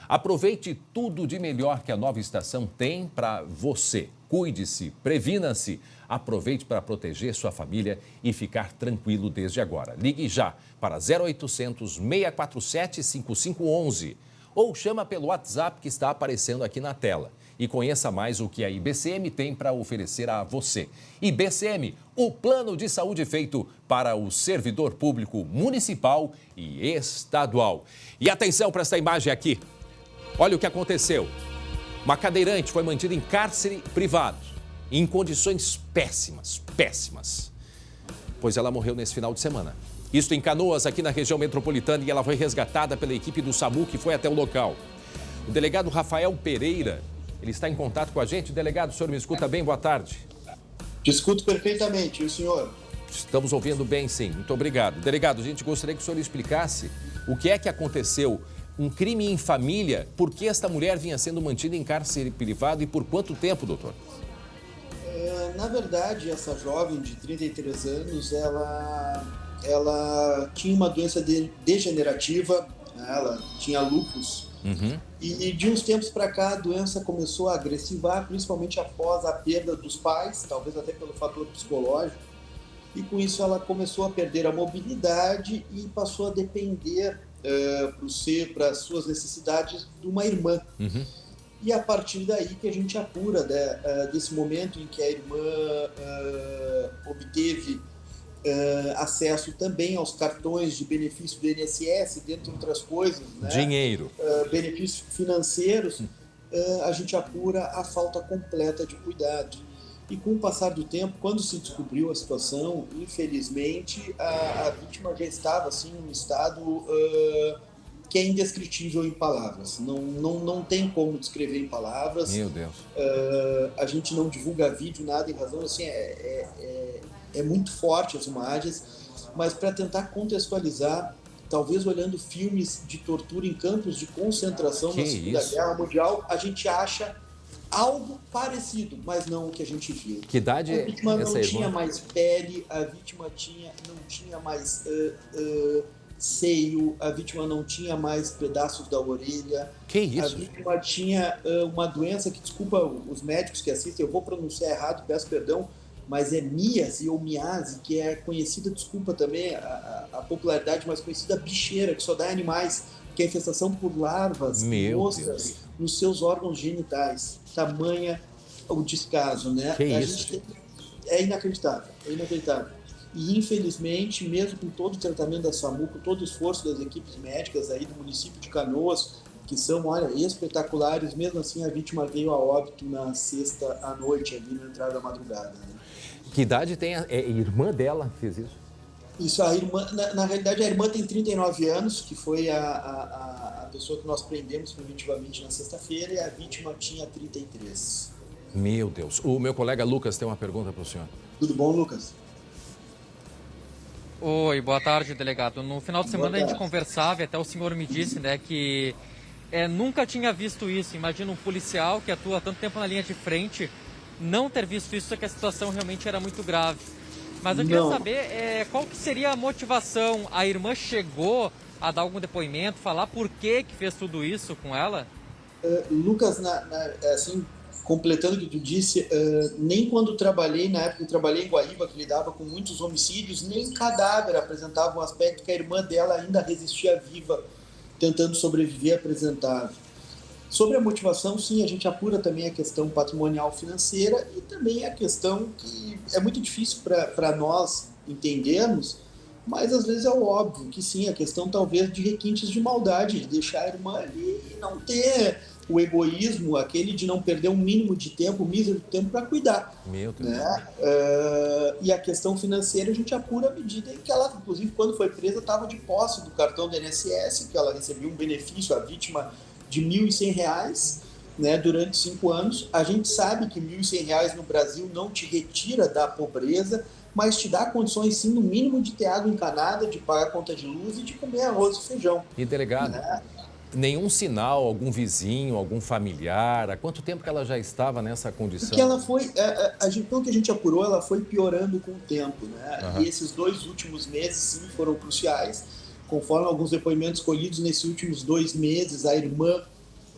Aproveite tudo de melhor que a nova estação tem para você. Cuide-se, previna-se, aproveite para proteger sua família e ficar tranquilo desde agora. Ligue já para 0800 647 5511 ou chama pelo WhatsApp que está aparecendo aqui na tela. E conheça mais o que a IBCM tem para oferecer a você. IBCM, o plano de saúde feito para o servidor público municipal e estadual. E atenção para esta imagem aqui. Olha o que aconteceu. Uma cadeirante foi mantida em cárcere privado, em condições péssimas, pois ela morreu nesse final de semana. Isto em Canoas, aqui na região metropolitana, e ela foi resgatada pela equipe do SAMU que foi até o local. O delegado Rafael Pereira, ele está em contato com a gente. Delegado, o senhor me escuta bem? Boa tarde. Te escuto perfeitamente, e o senhor? Estamos ouvindo bem, sim. Muito obrigado. Delegado, a gente gostaria que o senhor explicasse o que é que aconteceu. Um crime em família, por que esta mulher vinha sendo mantida em cárcere privado e por quanto tempo, doutor? Na verdade, essa jovem de 33 anos, ela tinha uma doença degenerativa, ela tinha lúpus. E de uns tempos para cá a doença começou a agressivar, principalmente após a perda dos pais, talvez até pelo fator psicológico. E com isso ela começou a perder a mobilidade e passou a depender para as suas necessidades de uma irmã. E a partir daí que a gente apura desse momento em que a irmã obteve acesso também aos cartões de benefício do INSS, dentre outras coisas, né? Dinheiro. Benefícios financeiros, a gente apura a falta completa de cuidado. E com o passar do tempo, quando se descobriu a situação, infelizmente, a vítima já estava assim, num estado que é indescritível em palavras. Não tem como descrever em palavras. Meu Deus. A gente não divulga vídeo, nada, em razão, assim, é muito forte as imagens, mas para tentar contextualizar, talvez olhando filmes de tortura em campos de concentração na Segunda Guerra Mundial, a gente acha algo parecido, mas não o que a gente viu. Que idade a vítima essa não irmã? tinha mais pele, a vítima não tinha mais seio, a vítima não tinha mais pedaços da orelha. Que isso? A vítima tinha uma doença que, desculpa os médicos que assistem, eu vou pronunciar errado, peço perdão, mas é miase ou miase, que é conhecida, desculpa também a popularidade, mas conhecida bicheira, que só dá em animais, que é infestação por larvas, moscas, nos seus órgãos genitais. Tamanha o descaso, né? Que isso? É inacreditável, E, infelizmente, mesmo com todo o tratamento da SAMU, com todo o esforço das equipes médicas aí do município de Canoas, que são, olha, espetaculares, mesmo assim a vítima veio a óbito na sexta à noite, ali na entrada da madrugada. Né? Que idade tem a irmã dela que fez isso? Isso, a irmã, na realidade a irmã tem 39 anos, que foi a pessoa que nós prendemos primitivamente na sexta-feira, e a vítima tinha 33. Meu Deus. O meu colega Lucas tem uma pergunta para o senhor. Tudo bom, Lucas? Oi, boa tarde, delegado. No final de semana a gente conversava e até o senhor me disse, né, que nunca tinha visto isso. Imagina um policial que atua há tanto tempo na linha de frente não ter visto isso, que a situação realmente era muito grave. Mas eu queria saber qual que seria a motivação. A irmã chegou a dar algum depoimento, falar por que fez tudo isso com ela? Lucas, assim, completando o que tu disse, nem quando trabalhei, na época eu trabalhei em Guaíba, que lidava com muitos homicídios, nem cadáver apresentava um aspecto que a irmã dela ainda resistia viva, tentando sobreviver, apresentava. Sobre a motivação, sim, a gente apura também a questão patrimonial financeira e também a questão que é muito difícil para nós entendermos, mas às vezes é o óbvio que sim, a questão talvez de requintes de maldade, de deixar a irmã ali e não ter o egoísmo, aquele de não perder um mínimo de tempo, um mísero tempo para cuidar. Meu Deus. Né? E a questão financeira a gente apura à medida em que ela, inclusive quando foi presa, estava de posse do cartão do INSS, que ela recebia um benefício, a vítima, de R$ 1.100, né, durante 5 anos. A gente sabe que R$ 1.100 no Brasil não te retira da pobreza, mas te dá condições, sim, no mínimo de ter água encanada, de pagar a conta de luz e de comer arroz e feijão. E, delegado, né? Nenhum sinal, algum vizinho, algum familiar? Há quanto tempo que ela já estava nessa condição? Porque ela foi, pelo que a gente apurou, ela foi piorando com o tempo, né? E esses 2 últimos meses, sim, foram cruciais. Conforme alguns depoimentos colhidos nesses últimos 2 meses, a irmã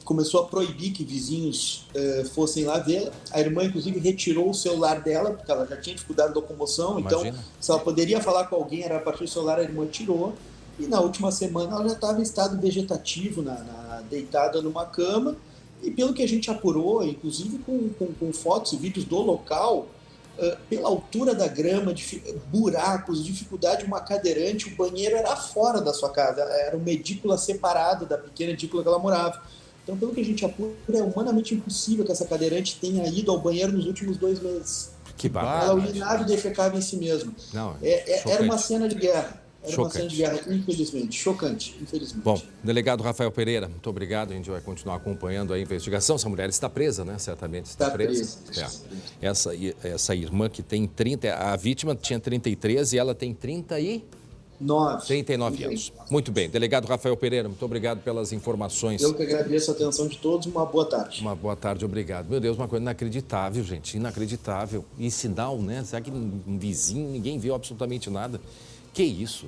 começou a proibir que vizinhos fossem lá vê-la. A irmã, inclusive, retirou o celular dela, porque ela já tinha dificuldade de locomoção. Imagina. Então, se ela poderia falar com alguém, era a partir do celular, a irmã tirou. E na última semana ela já estava em estado vegetativo, deitada numa cama. E pelo que a gente apurou, inclusive com fotos e vídeos do local, pela altura da grama, buracos, dificuldade de uma cadeirante, o banheiro era fora da sua casa, era uma edícula separada da pequena edícula que ela morava. Então, pelo que a gente apura, é humanamente impossível que essa cadeirante tenha ido ao banheiro nos últimos 2 meses. Que barato. Ela urinava e defecava em si mesma. Não, era uma cena de guerra. Era Chocante. uma cena de guerra, infelizmente. Chocante, infelizmente. Bom, delegado Rafael Pereira, muito obrigado. A gente vai continuar acompanhando a investigação. Essa mulher está presa, né? Certamente está presa. Essa irmã que tem 30... A vítima tinha 33 e ela tem 39 anos. Muito bem. Delegado Rafael Pereira, muito obrigado pelas informações. Eu que agradeço a atenção de todos. Uma boa tarde. Uma boa tarde, obrigado. Meu Deus, uma coisa inacreditável, gente. Inacreditável. E sinal, né? Será que um vizinho, ninguém viu absolutamente nada? Que isso?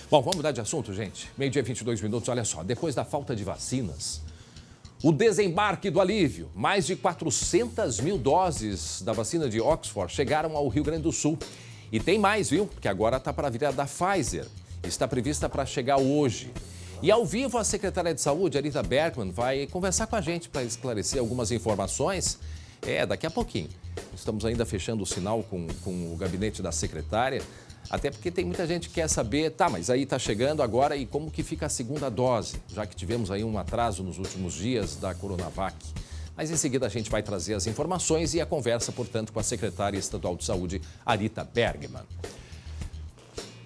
Bom, vamos mudar de assunto, gente. 12h, 22 minutos, olha só. Depois da falta de vacinas, o desembarque do alívio. Mais de 400 mil doses da vacina de Oxford chegaram ao Rio Grande do Sul. E tem mais, viu? Porque agora está para vir a da Pfizer. Está prevista para chegar hoje. E ao vivo, a secretária de Saúde, Arita Bergman, vai conversar com a gente para esclarecer algumas informações. Daqui a pouquinho. Estamos ainda fechando o sinal com o gabinete da secretária. Até porque tem muita gente que quer saber, mas aí está chegando agora e como que fica a segunda dose, já que tivemos aí um atraso nos últimos dias da Coronavac. Mas em seguida a gente vai trazer as informações e a conversa, portanto, com a secretária estadual de saúde, Arita Bergman.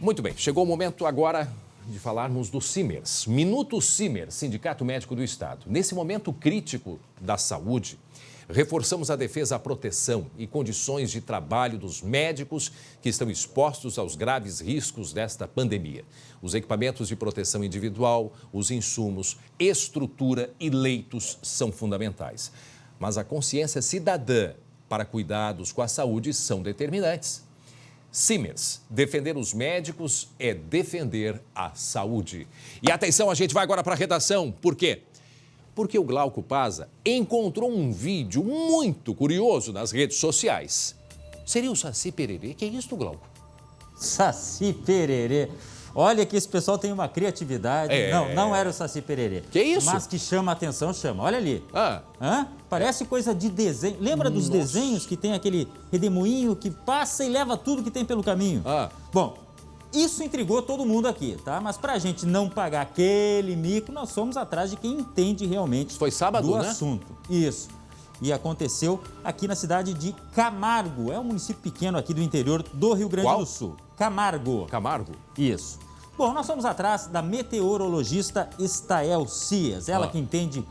Muito bem, chegou o momento agora de falarmos do Simers. Minuto Simers, Sindicato Médico do Estado. Nesse momento crítico da saúde, reforçamos a defesa à proteção e condições de trabalho dos médicos que estão expostos aos graves riscos desta pandemia. Os equipamentos de proteção individual, os insumos, estrutura e leitos são fundamentais. Mas a consciência cidadã para cuidados com a saúde são determinantes. Simers, defender os médicos é defender a saúde. E atenção, a gente vai agora para a redação. Por quê? Porque o Glauco Paza encontrou um vídeo muito curioso nas redes sociais. Seria o Saci Pererê? Que é isso, Glauco? Saci Pererê. Olha que esse pessoal tem uma criatividade. Não era o Saci Pererê. Que isso? Mas que chama a atenção, chama. Olha ali. Parece coisa de desenho. Lembra dos desenhos que tem aquele redemoinho que passa e leva tudo que tem pelo caminho? Bom, isso intrigou todo mundo aqui, tá? Mas pra gente não pagar aquele mico, nós fomos atrás de quem entende realmente Foi sábado, do né? assunto. Isso. E aconteceu aqui na cidade de Camargo. É um município pequeno aqui do interior do Rio Grande do Sul. Camargo. Camargo? Isso. Bom, nós fomos atrás da meteorologista Estael Cias, ela que entende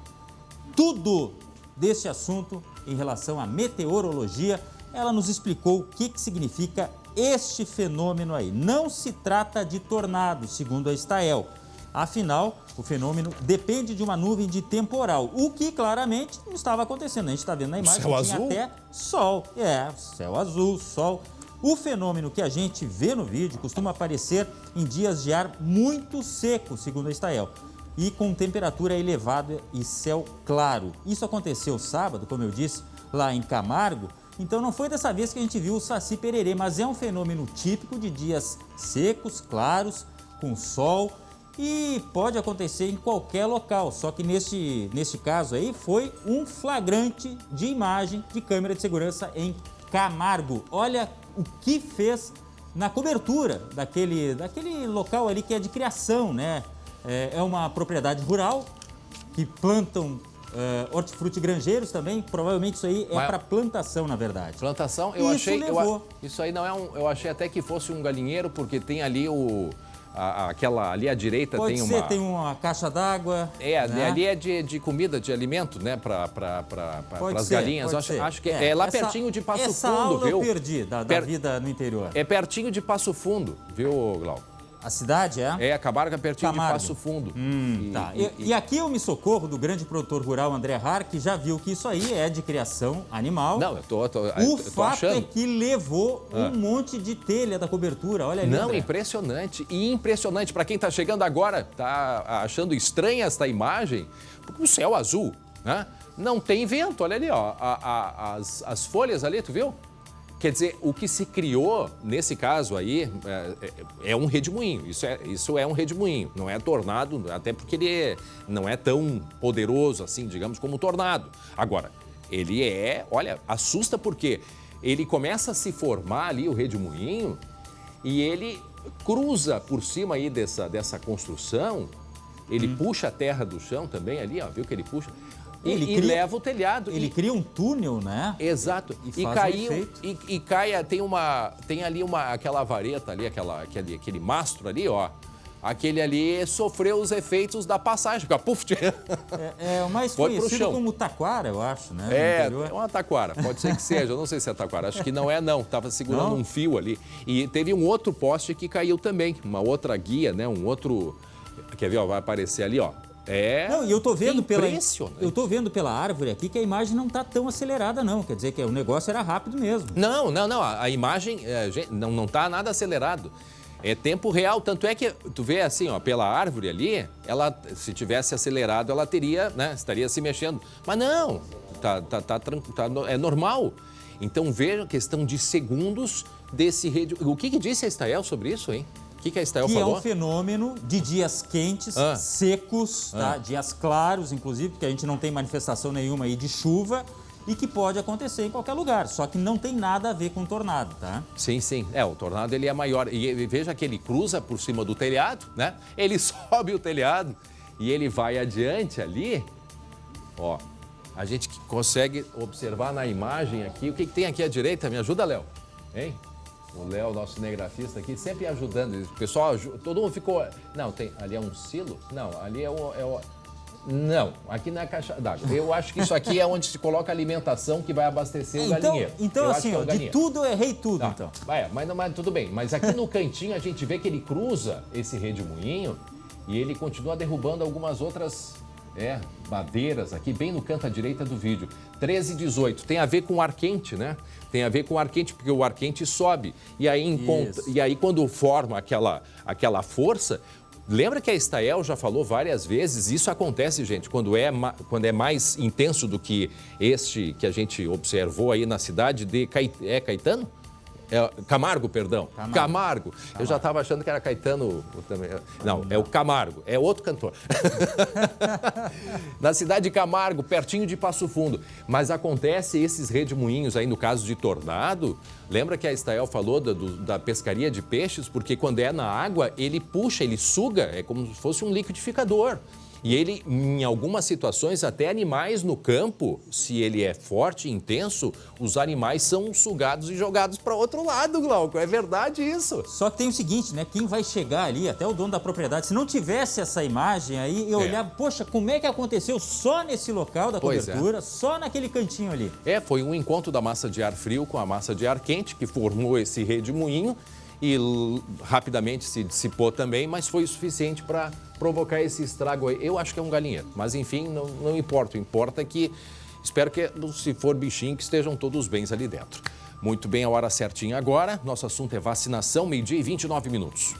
tudo desse assunto em relação à meteorologia. Ela nos explicou o que significa este fenômeno aí. Não se trata de tornado, segundo a Estael. Afinal, o fenômeno depende de uma nuvem de temporal, o que claramente não estava acontecendo. A gente está vendo na imagem céu que tinha azul? até sol. Céu azul, sol. O fenômeno que a gente vê no vídeo costuma aparecer em dias de ar muito seco, segundo a Estael, e com temperatura elevada e céu claro. Isso aconteceu sábado, como eu disse, lá em Camargo. Então não foi dessa vez que a gente viu o Saci Pererê, mas é um fenômeno típico de dias secos, claros, com sol, e pode acontecer em qualquer local. Só que neste caso aí foi um flagrante de imagem de câmera de segurança em Camargo. Olha o que fez na cobertura daquele local ali que é de criação, né? É uma propriedade rural que plantam hortifruti grangeiros também. Provavelmente isso aí é para plantação, na verdade. Plantação? Isso aí não é eu achei até que fosse um galinheiro, porque tem ali ali à direita Pode tem ser, uma... tem uma caixa d'água. Né? Ali é de comida, de alimento, né? Para as galinhas. Acho que é lá pertinho de Passo Fundo, essa aula viu? eu perdi da vida no interior. É pertinho de Passo Fundo, viu, Glauco? A cidade é? É, Camargo é pertinho de Passo Fundo. Tá. E aqui eu me socorro do grande produtor rural André Har, que já viu que isso aí é de criação animal. Não, eu tô fato achando. É que levou um monte de telha da cobertura. Olha ali, Não, André. impressionante. E impressionante. Para quem está chegando agora, tá achando estranha esta imagem, porque o céu azul, né? Não tem vento. Olha ali, ó. As folhas ali, tu viu? Quer dizer, o que se criou, nesse caso aí, é um redemoinho. Isso é um redemoinho, não é tornado, até porque ele não é tão poderoso assim, digamos, como um tornado. Agora, ele olha, assusta porque ele começa a se formar ali, o redemoinho, e ele cruza por cima aí dessa construção, ele puxa a terra do chão também ali, ó, viu que ele puxa? E leva o telhado. Ele cria um túnel, né? Exato. E caiu. E cai, tem ali aquela vareta ali, aquele mastro ali, ó. Aquele ali sofreu os efeitos da passagem. Fica, puf, é o mais conhecido como taquara, eu acho, né? É uma taquara. Pode ser que seja. Eu não sei se é taquara. Acho que não é, não. Estava segurando um fio ali. E teve um outro poste que caiu também. Uma outra guia, né? Um outro... Quer ver? Ó, vai aparecer ali, ó. Não, e eu tô vendo impressionante. pela árvore aqui que a imagem não tá tão acelerada, não. Quer dizer que o negócio era rápido mesmo. Não. A imagem não tá nada acelerado. É tempo real. Tanto é que tu vê assim, ó, pela árvore ali, ela, se tivesse acelerado, ela teria, né, estaria se mexendo. Mas não, é normal. Então veja a questão de segundos desse rede. O que disse a Estael sobre isso, hein? O que a Estael falou? Que é um fenômeno de dias quentes, secos, tá? Dias claros, inclusive, porque a gente não tem manifestação nenhuma aí de chuva e que pode acontecer em qualquer lugar, só que não tem nada a ver com tornado, tá? Sim. O tornado ele é maior. E veja que ele cruza por cima do telhado, né? Ele sobe o telhado e ele vai adiante ali. Ó, a gente consegue observar na imagem aqui. O que tem aqui à direita? Me ajuda, Léo? Hein? O Léo, nosso cinegrafista aqui, sempre ajudando. O pessoal, todo mundo ficou... Não, ali é um silo? Não, ali Não, aqui não é caixa d'água. Eu acho que isso aqui é onde se coloca a alimentação que vai abastecer o galinheiro. Então assim, ó, de tudo eu errei tudo, então. Mas tudo bem. Mas aqui no cantinho a gente vê que ele cruza esse redemoinho e ele continua derrubando algumas outras... madeiras aqui, bem no canto à direita do vídeo. 13 e 18. Tem a ver com o ar quente, né? Tem a ver com o ar quente, porque o ar quente sobe. E aí quando forma aquela força... Lembra que a Estael já falou várias vezes, isso acontece, gente, quando é mais intenso do que este que a gente observou aí na cidade de Caetano? Camargo, perdão. Camargo. Eu já estava achando que era Caetano também. Não, é o Camargo, é outro cantor. Na cidade de Camargo, pertinho de Passo Fundo. Mas acontece esses redemoinhos aí no caso de tornado. Lembra que a Estael falou da pescaria de peixes? Porque quando é na água, ele puxa, ele suga, é como se fosse um liquidificador. E ele, em algumas situações, até animais no campo, se ele é forte e intenso, os animais são sugados e jogados para outro lado, Glauco. É verdade isso. Só que tem o seguinte, né? Quem vai chegar ali, até o dono da propriedade, se não tivesse essa imagem aí, eu olhava, poxa, como é que aconteceu só nesse local da cobertura, só naquele cantinho ali? Foi um encontro da massa de ar frio com a massa de ar quente que formou esse redemoinho e rapidamente se dissipou também, mas foi o suficiente para provocar esse estrago aí. Eu acho que é um galinheiro, mas enfim, não importa. O importa é que, espero que, se for bichinho, que estejam todos bens ali dentro. Muito bem, a hora certinha agora. Nosso assunto é vacinação, 12h e 29 minutos.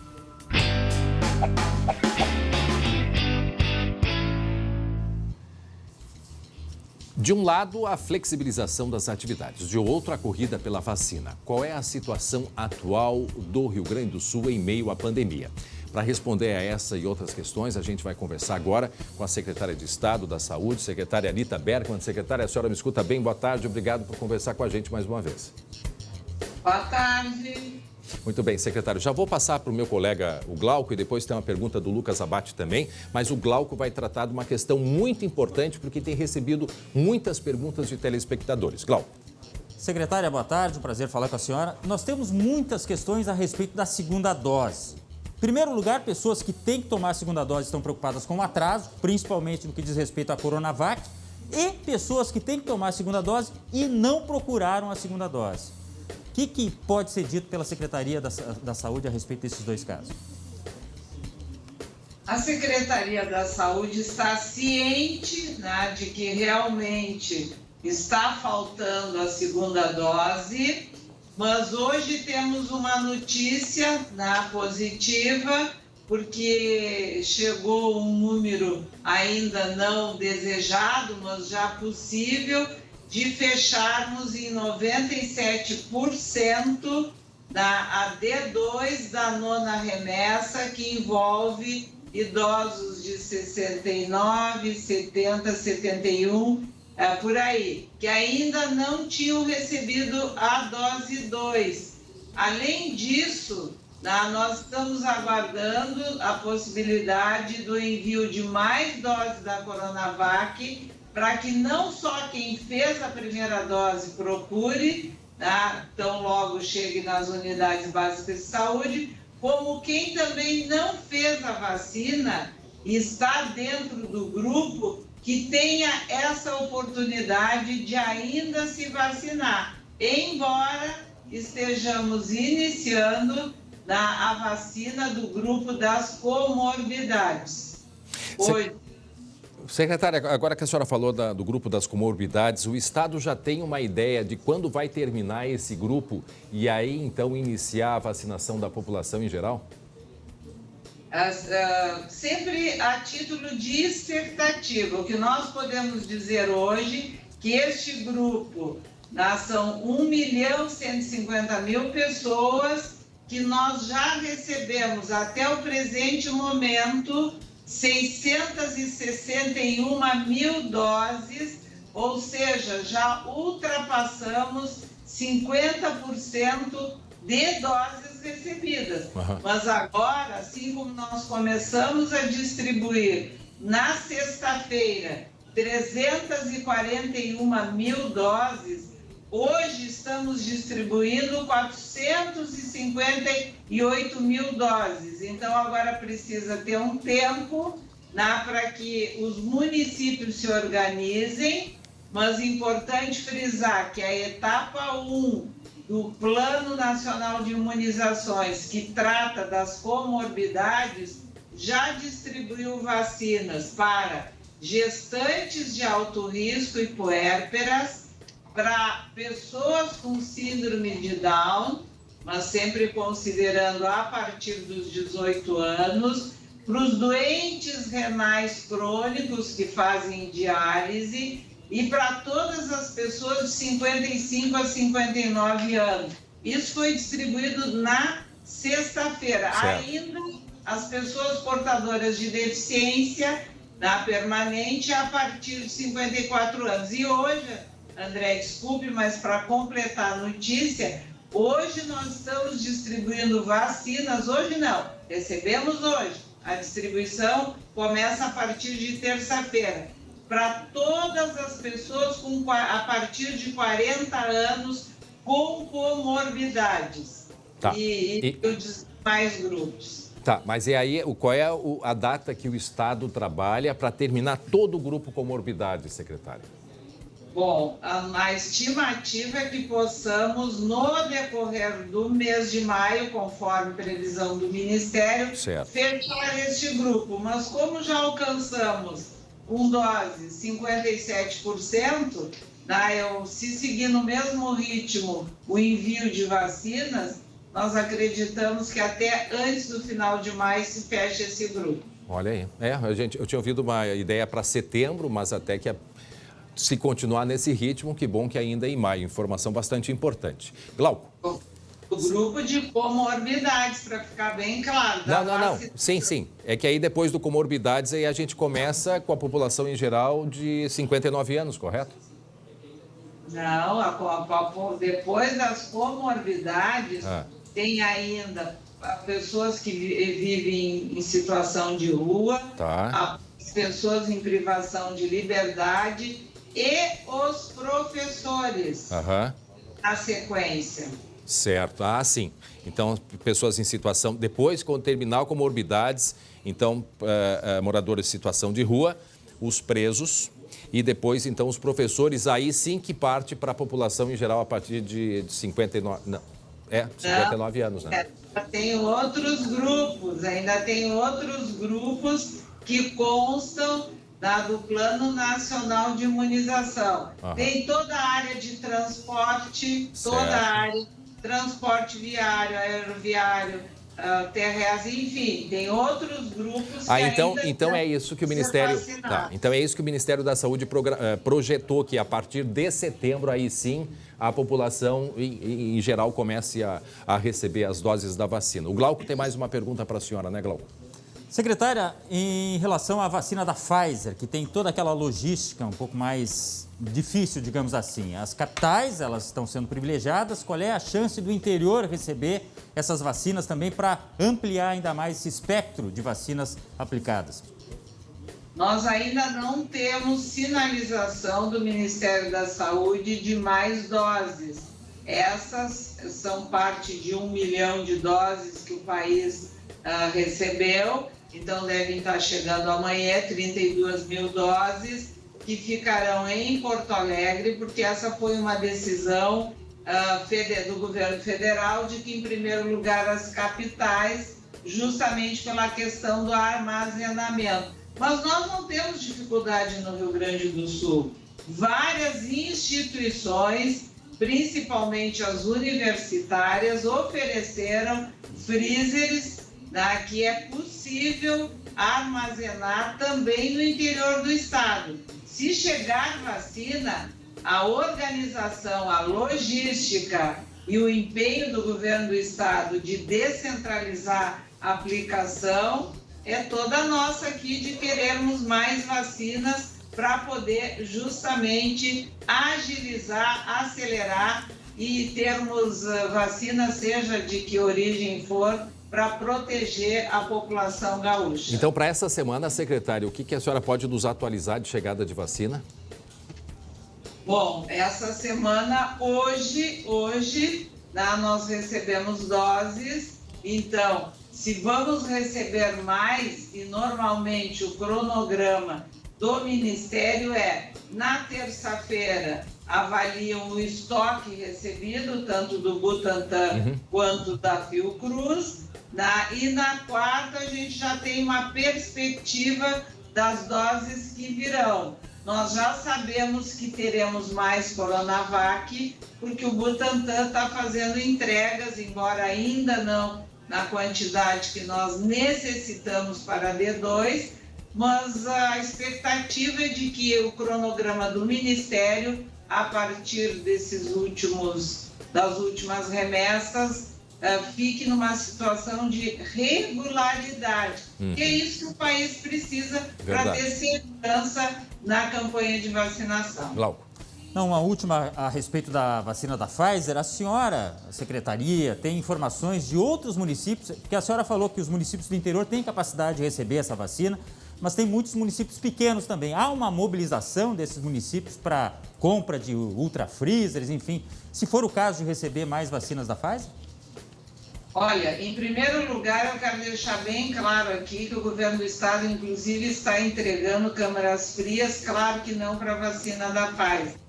De um lado, a flexibilização das atividades, de outro, a corrida pela vacina. Qual é a situação atual do Rio Grande do Sul em meio à pandemia? Para responder a essa e outras questões, a gente vai conversar agora com a secretária de Estado da Saúde, secretária Anita Bergman. Secretária, a senhora me escuta bem? Boa tarde, obrigado por conversar com a gente mais uma vez. Boa tarde. Muito bem, secretário. Já vou passar para o meu colega, o Glauco, e depois tem uma pergunta do Lucas Abate também, mas o Glauco vai tratar de uma questão muito importante, porque tem recebido muitas perguntas de telespectadores. Glauco. Secretária, boa tarde, um prazer falar com a senhora. Nós temos muitas questões a respeito da segunda dose. Em primeiro lugar, pessoas que têm que tomar a segunda dose estão preocupadas com o atraso, principalmente no que diz respeito à Coronavac, e pessoas que têm que tomar a segunda dose e não procuraram a segunda dose. O que pode ser dito pela Secretaria da Saúde a respeito desses dois casos? A Secretaria da Saúde está ciente, né, de que realmente está faltando a segunda dose, mas hoje temos uma notícia, né, positiva, porque chegou um número ainda não desejado, mas já possível, de fecharmos em 97% a D2 da nona remessa, que envolve idosos de 69, 70, 71, por aí, que ainda não tinham recebido a dose 2. Além disso, nós estamos aguardando a possibilidade do envio de mais doses da Coronavac, para que não só quem fez a primeira dose procure, tá? Tão logo chegue nas unidades básicas de saúde, como quem também não fez a vacina e está dentro do grupo, que tenha essa oportunidade de ainda se vacinar, embora estejamos iniciando a vacina do grupo das comorbidades. Secretária, agora que a senhora falou do grupo das comorbidades, o Estado já tem uma ideia de quando vai terminar esse grupo e aí, então, iniciar a vacinação da população em geral? Sempre a título de expectativa. O que nós podemos dizer hoje que este grupo, são 1.150.000 pessoas que nós já recebemos até o presente momento 661.000 doses, ou seja, já ultrapassamos 50% de doses recebidas. Mas agora, assim como nós começamos a distribuir na sexta-feira 341.000 doses, hoje estamos distribuindo 458.000 doses. Então, agora precisa ter um tempo para que os municípios se organizem, mas é importante frisar que a etapa 1 do Plano Nacional de Imunizações, que trata das comorbidades, já distribuiu vacinas para gestantes de alto risco e puérperas, para pessoas com síndrome de Down, mas sempre considerando a partir dos 18 anos, para os doentes renais crônicos que fazem diálise e para todas as pessoas de 55 a 59 anos. Isso foi distribuído na sexta-feira. Ainda as pessoas portadoras de deficiência permanente a partir de 54 anos. E hoje, André, desculpe, mas para completar a notícia, hoje nós estamos distribuindo vacinas, hoje não, recebemos hoje, a distribuição começa a partir de terça-feira, para todas as pessoas a partir de 40 anos com comorbidades e os demais grupos. Tá, mas e aí, qual é a data que o Estado trabalha para terminar todo o grupo comorbidade, secretária? Bom, a estimativa é que possamos, no decorrer do mês de maio, conforme previsão do Ministério, fechar este grupo. Mas como já alcançamos com dose 57%, se seguir no mesmo ritmo o envio de vacinas, nós acreditamos que até antes do final de maio se fecha esse grupo. Olha aí. Eu tinha ouvido uma ideia para setembro, mas até que se continuar nesse ritmo, que bom que ainda é em maio. Informação bastante importante. Glauco. O grupo de comorbidades, para ficar bem claro. Não. Sim. É que aí depois do comorbidades, aí a gente começa com a população em geral de 59 anos, correto? Não, depois das comorbidades, tem ainda pessoas que vivem em situação de rua, as pessoas em privação de liberdade e os professores na sequência. Certo, sim. Então, pessoas em situação, depois, quando terminar comorbidades, então, moradores em situação de rua, os presos e depois, então, os professores, aí sim que parte para a população em geral a partir de 59... Não, 59 anos, né? Ainda tem outros grupos que constam do Plano Nacional de Imunização. Tem toda a área de transporte, transporte viário, aeroviário, terrestre, enfim, tem outros grupos que então é isso que o Ministério... então é isso que o Ministério da Saúde projetou, que a partir de setembro, aí sim, a população em geral comece a receber as doses da vacina. O Glauco tem mais uma pergunta para a senhora, né, Glauco? Secretária, em relação à vacina da Pfizer, que tem toda aquela logística um pouco mais difícil, digamos assim, as capitais, elas estão sendo privilegiadas, qual é a chance do interior receber essas vacinas também para ampliar ainda mais esse espectro de vacinas aplicadas? Nós ainda não temos sinalização do Ministério da Saúde de mais doses. Essas são parte de 1 milhão de doses que o país recebeu. Então, devem estar chegando amanhã 32 mil doses que ficarão em Porto Alegre, porque essa foi uma decisão do governo federal de que, em primeiro lugar, as capitais, justamente pela questão do armazenamento. Mas nós não temos dificuldade no Rio Grande do Sul. Várias instituições, principalmente as universitárias, ofereceram freezers que é possível armazenar também no interior do estado. Se chegar vacina, a organização, a logística e o empenho do governo do estado de descentralizar a aplicação é toda nossa aqui, de querermos mais vacinas para poder justamente agilizar, acelerar e termos vacina, seja de que origem for, para proteger a população gaúcha. Então, para essa semana, secretária, o que a senhora pode nos atualizar de chegada de vacina? Bom, essa semana, hoje nós recebemos doses. Então, se vamos receber mais, e normalmente o cronograma do Ministério na terça-feira, avaliam o estoque recebido, tanto do Butantan quanto da Fiocruz. E na quarta, a gente já tem uma perspectiva das doses que virão. Nós já sabemos que teremos mais Coronavac, porque o Butantan está fazendo entregas, embora ainda não na quantidade que nós necessitamos para D2, mas a expectativa é de que o cronograma do Ministério, a partir das últimas remessas, fique numa situação de regularidade. Que é isso que o país precisa para ter segurança na campanha de vacinação. Glauco. Não, uma última a respeito da vacina da Pfizer. A senhora, a secretaria, tem informações de outros municípios, porque a senhora falou que os municípios do interior têm capacidade de receber essa vacina, mas tem muitos municípios pequenos também. Há uma mobilização desses municípios para compra de ultra-freezers, enfim, se for o caso de receber mais vacinas da Pfizer? Olha, em primeiro lugar, eu quero deixar bem claro aqui que o governo do estado, inclusive, está entregando câmaras frias, claro que não para a vacina da Pfizer.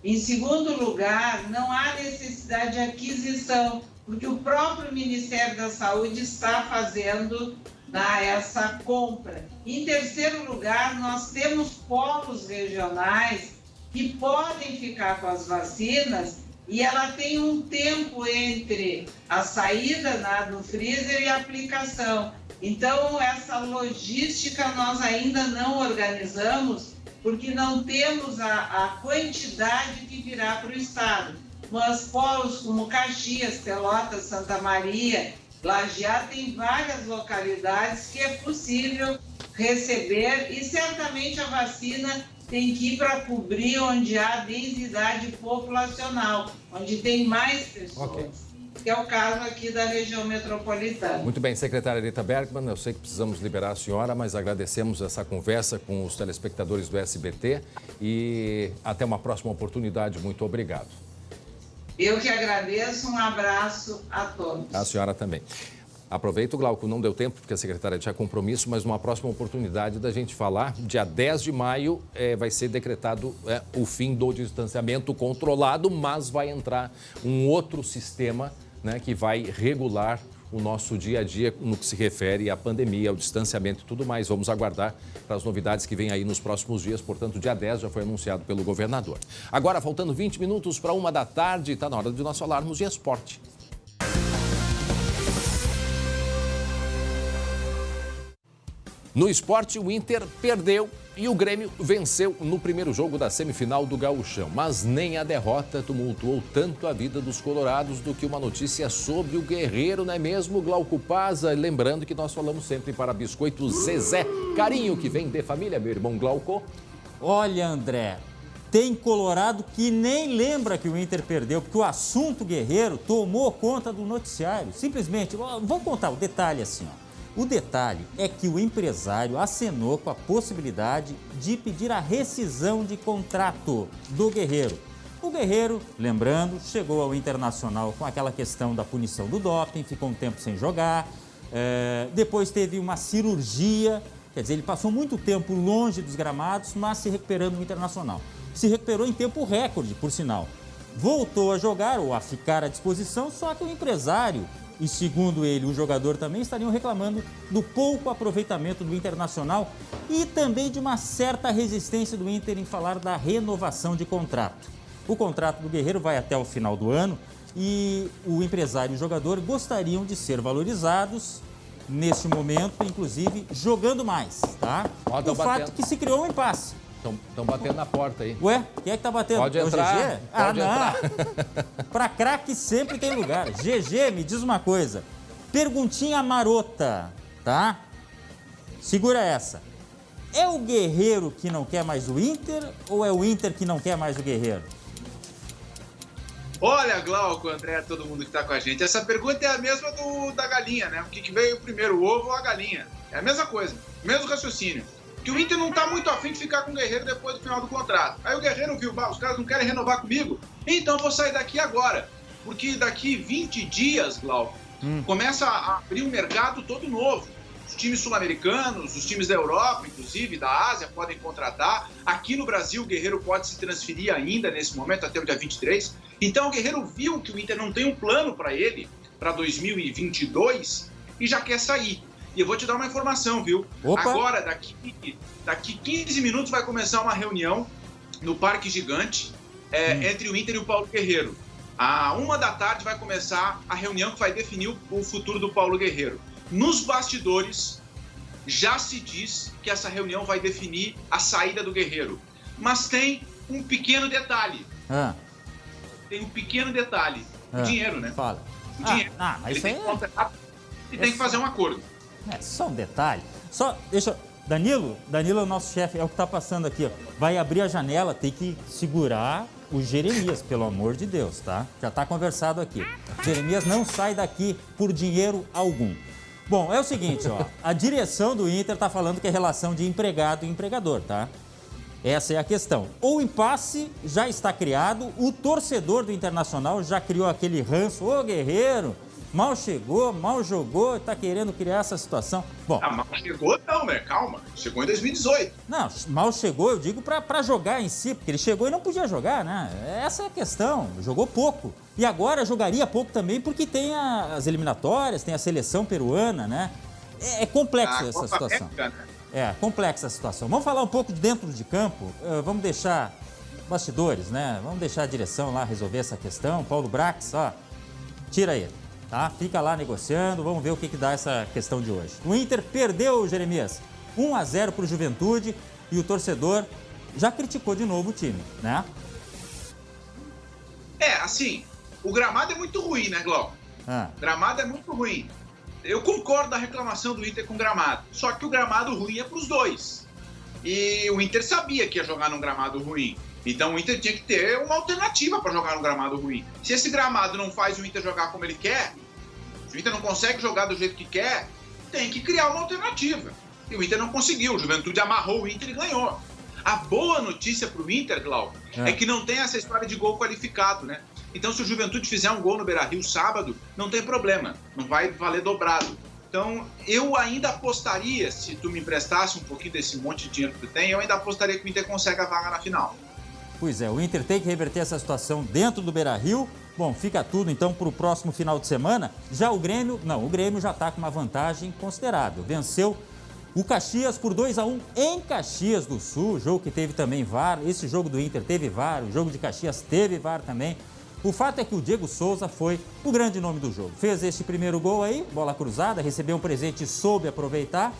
Em segundo lugar, não há necessidade de aquisição, porque o próprio Ministério da Saúde está fazendo essa compra. Em terceiro lugar, nós temos polos regionais que podem ficar com as vacinas e ela tem um tempo entre a saída do freezer e a aplicação. Então, essa logística nós ainda não organizamos, porque não temos a quantidade que virá para o estado. Mas polos como Caxias, Pelotas, Santa Maria, Lajeado, tem várias localidades que é possível receber e certamente a vacina tem que ir para cobrir onde há densidade populacional, onde tem mais pessoas. Okay. Que é o caso aqui da região metropolitana. Muito bem, secretária Rita Bergman, eu sei que precisamos liberar a senhora, mas agradecemos essa conversa com os telespectadores do SBT e até uma próxima oportunidade. Muito obrigado. Eu que agradeço, um abraço a todos. A senhora também. Aproveito, Glauco, não deu tempo porque a secretária tinha compromisso, mas numa próxima oportunidade da gente falar, dia 10 de maio vai ser decretado o fim do distanciamento controlado, mas vai entrar um outro sistema, né, que vai regular o nosso dia a dia no que se refere à pandemia, ao distanciamento e tudo mais. Vamos aguardar para as novidades que vêm aí nos próximos dias. Portanto, dia 10 já foi anunciado pelo governador. Agora, faltando 20 minutos para 1 da tarde, está na hora de nós falarmos de esporte. No esporte, o Inter perdeu e o Grêmio venceu no primeiro jogo da semifinal do Gauchão. Mas nem a derrota tumultuou tanto a vida dos colorados do que uma notícia sobre o Guerreiro, não é mesmo, Glauco Paza? Lembrando que nós falamos sempre para Biscoito Zezé. Carinho que vem de família, meu irmão Glauco. Olha, André, tem colorado que nem lembra que o Inter perdeu, porque o assunto Guerreiro tomou conta do noticiário. Simplesmente, vamos contar o detalhe assim, ó. O detalhe é que o empresário acenou com a possibilidade de pedir a rescisão de contrato do Guerreiro. O Guerreiro, lembrando, chegou ao Internacional com aquela questão da punição do doping, ficou um tempo sem jogar, depois teve uma cirurgia, quer dizer, ele passou muito tempo longe dos gramados, mas se recuperando no Internacional. Se recuperou em tempo recorde, por sinal. Voltou a jogar ou a ficar à disposição, só que o empresário e, segundo ele, o jogador também estariam reclamando do pouco aproveitamento do Internacional e também de uma certa resistência do Inter em falar da renovação de contrato. O contrato do Guerreiro vai até o final do ano e o empresário e o jogador gostariam de ser valorizados neste momento, inclusive jogando mais, tá? O fato que se criou um impasse. Estão batendo na porta aí. Ué, quem é que tá batendo? Pode entrar. O GG? Pode entrar. Pra craque sempre tem lugar. GG, me diz uma coisa. Perguntinha marota, tá? Segura essa. É o Guerreiro que não quer mais o Inter ou é o Inter que não quer mais o Guerreiro? Olha, Glauco, André, todo mundo que tá com a gente. Essa pergunta é a mesma da galinha, né? O que veio primeiro, o ovo ou a galinha? É a mesma coisa, mesmo raciocínio. Que o Inter não tá muito afim de ficar com o Guerreiro depois do final do contrato. Aí o Guerreiro viu, os caras não querem renovar comigo, então eu vou sair daqui agora. Porque daqui 20 dias, Glauco, começa a abrir um mercado todo novo. Os times sul-americanos, os times da Europa, inclusive, da Ásia, podem contratar. Aqui no Brasil, o Guerreiro pode se transferir ainda nesse momento, até o dia 23. Então o Guerreiro viu que o Inter não tem um plano para ele, para 2022, e já quer sair. E eu vou te dar uma informação, viu? Opa. Agora, daqui 15 minutos vai começar uma reunião no Parque Gigante entre o Inter e o Paulo Guerreiro. À 1 da tarde vai começar a reunião que vai definir o futuro do Paulo Guerreiro. Nos bastidores, já se diz que essa reunião vai definir a saída do Guerreiro. Mas tem um pequeno detalhe. Tem um pequeno detalhe. O dinheiro, né? Fala. O dinheiro. Mas ele tem que contratar e tem que fazer um acordo. É só um detalhe. Danilo é o nosso chefe, é o que está passando aqui, ó. Vai abrir a janela, tem que segurar o Jeremias, pelo amor de Deus, tá? Já está conversado aqui. Jeremias não sai daqui por dinheiro algum. Bom, é o seguinte, ó, a direção do Inter está falando que é relação de empregado e empregador, tá? Essa é a questão. O impasse já está criado, o torcedor do Internacional já criou aquele ranço. Ô, Guerreiro, mal chegou, mal jogou, está querendo criar essa situação. Bom, mal chegou não, né? Calma. Chegou em 2018. Não, mal chegou, eu digo para jogar em si, porque ele chegou e não podia jogar, né? Essa é a questão, jogou pouco. E agora jogaria pouco também porque tem as eliminatórias, tem a seleção peruana, né? É complexa essa situação. É, complexa a situação. Vamos falar um pouco de dentro de campo, vamos deixar bastidores, né? Vamos deixar a direção lá resolver essa questão. Paulo Brax, ó, tira ele, tá? Fica lá negociando, vamos ver o que dá essa questão de hoje. O Inter perdeu, Jeremias, 1-0 para o Juventude e o torcedor já criticou de novo o time, né? Assim, o gramado é muito ruim, né, Glauco? O gramado é muito ruim. Eu concordo da reclamação do Inter com o gramado, só que o gramado ruim é para os dois. E o Inter sabia que ia jogar num gramado ruim, então o Inter tinha que ter uma alternativa para jogar num gramado ruim. Se esse gramado não faz o Inter jogar como ele quer, se o Inter não consegue jogar do jeito que quer, tem que criar uma alternativa. E o Inter não conseguiu, o Juventude amarrou o Inter e ganhou. A boa notícia para o Inter, Glauco, é que não tem essa história de gol qualificado, né? Então, se o Juventude fizer um gol no Beira-Rio sábado, não tem problema, não vai valer dobrado. Então, eu ainda apostaria, se tu me emprestasse um pouquinho desse monte de dinheiro que tu tem, eu ainda apostaria que o Inter consegue a vaga na final. Pois é, o Inter tem que reverter essa situação dentro do Beira-Rio. Bom, fica tudo então para o próximo final de semana. Já o Grêmio, o Grêmio já está com uma vantagem considerável. Venceu o Caxias por 2-1 em Caxias do Sul, jogo que teve também VAR. Esse jogo do Inter teve VAR, o jogo de Caxias teve VAR também. O fato é que o Diego Souza foi o grande nome do jogo. Fez este primeiro gol aí, bola cruzada, recebeu um presente e soube aproveitar.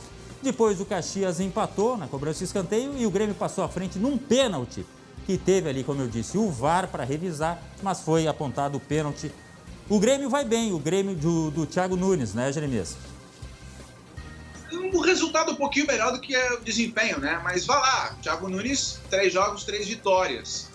Depois o Caxias empatou na cobrança de escanteio e o Grêmio passou à frente num pênalti que teve ali, como eu disse, o VAR para revisar, mas foi apontado o pênalti. O Grêmio vai bem, o Grêmio do Thiago Nunes, né, Jeremias? O resultado um pouquinho melhor do que o desempenho, né? Mas vai lá, Thiago Nunes, 3 jogos, 3 vitórias.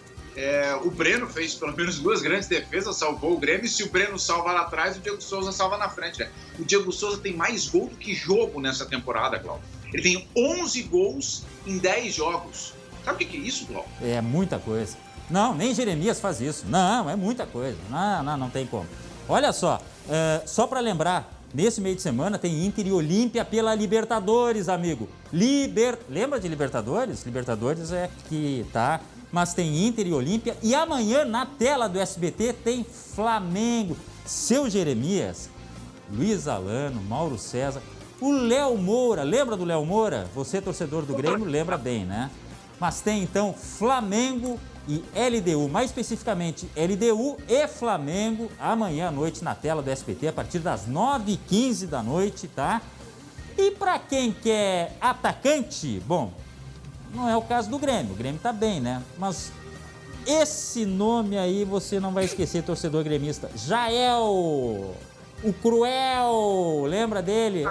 O Breno fez pelo menos 2 grandes defesas, salvou o Grêmio. E se o Breno salva lá atrás, o Diego Souza salva na frente, né? O Diego Souza tem mais gol do que jogo nessa temporada, Glauco. Ele tem 11 gols em 10 jogos. Sabe o que é isso, Glauco? É muita coisa. Não, nem Jeremias faz isso. Não, é muita coisa. Não tem como. Olha só, só para lembrar, nesse meio de semana tem Inter e Olímpia pela Libertadores, amigo. Lembra de Libertadores? Libertadores é que tá... Mas tem Inter e Olímpia. E amanhã, na tela do SBT, tem Flamengo. Seu Jeremias, Luiz Alano, Mauro César, o Léo Moura. Lembra do Léo Moura? Você, torcedor do Grêmio, lembra bem, né? Mas tem, então, Flamengo e LDU. Mais especificamente, LDU e Flamengo, amanhã à noite, na tela do SBT, a partir das 9h15 da noite, tá? E para quem quer atacante, bom... Não é o caso do Grêmio, o Grêmio tá bem, né? Mas esse nome aí você não vai esquecer, torcedor gremista. Jael, o Cruel, lembra dele?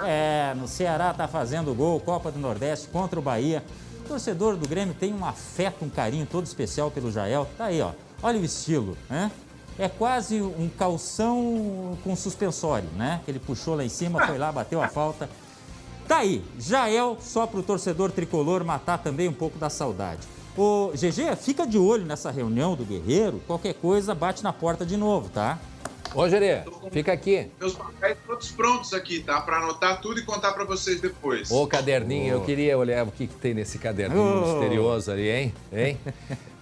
No Ceará tá fazendo gol, Copa do Nordeste contra o Bahia. O torcedor do Grêmio tem um afeto, um carinho todo especial pelo Jael. Tá aí, ó, olha o estilo, né? É quase um calção com suspensório, né? Que ele puxou lá em cima, foi lá, bateu a falta. Tá aí, Jael, só para o torcedor tricolor matar também um pouco da saudade. Ô, GG, fica de olho nessa reunião do Guerreiro, qualquer coisa bate na porta de novo, tá? Ô, Gerê, fica aqui. Meus papéis todos prontos aqui, tá? Para anotar tudo e contar para vocês depois. Ô, caderninho, eu queria olhar o que tem nesse caderninho misterioso ali, hein?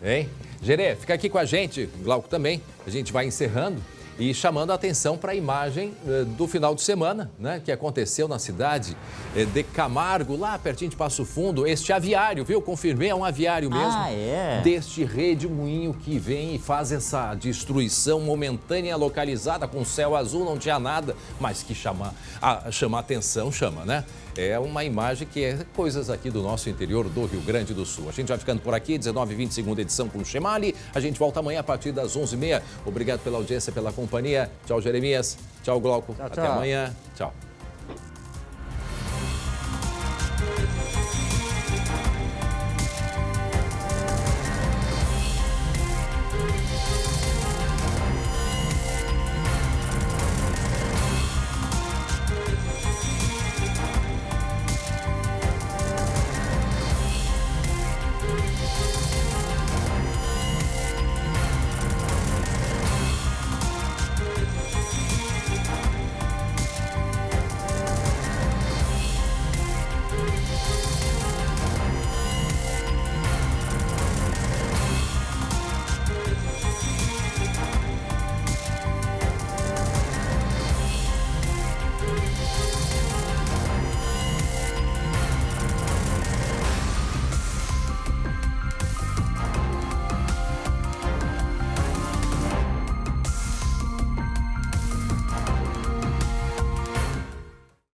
Hein? Gerê, fica aqui com a gente, Glauco também. A gente vai encerrando. E chamando a atenção para a imagem do final de semana, né, que aconteceu na cidade de Camargo, lá pertinho de Passo Fundo. Este aviário, viu? Confirmei, é um aviário mesmo. Deste redemoinho que vem e faz essa destruição momentânea localizada com céu azul, não tinha nada, mas que chama atenção, chama, né? É uma imagem que é coisas aqui do nosso interior do Rio Grande do Sul. A gente vai ficando por aqui, 19h20, segunda edição com o Chemali. A gente volta amanhã a partir das 11h30. Obrigado pela audiência, pela companhia. Tchau, Jeremias. Tchau, Glauco. Até amanhã. Tchau.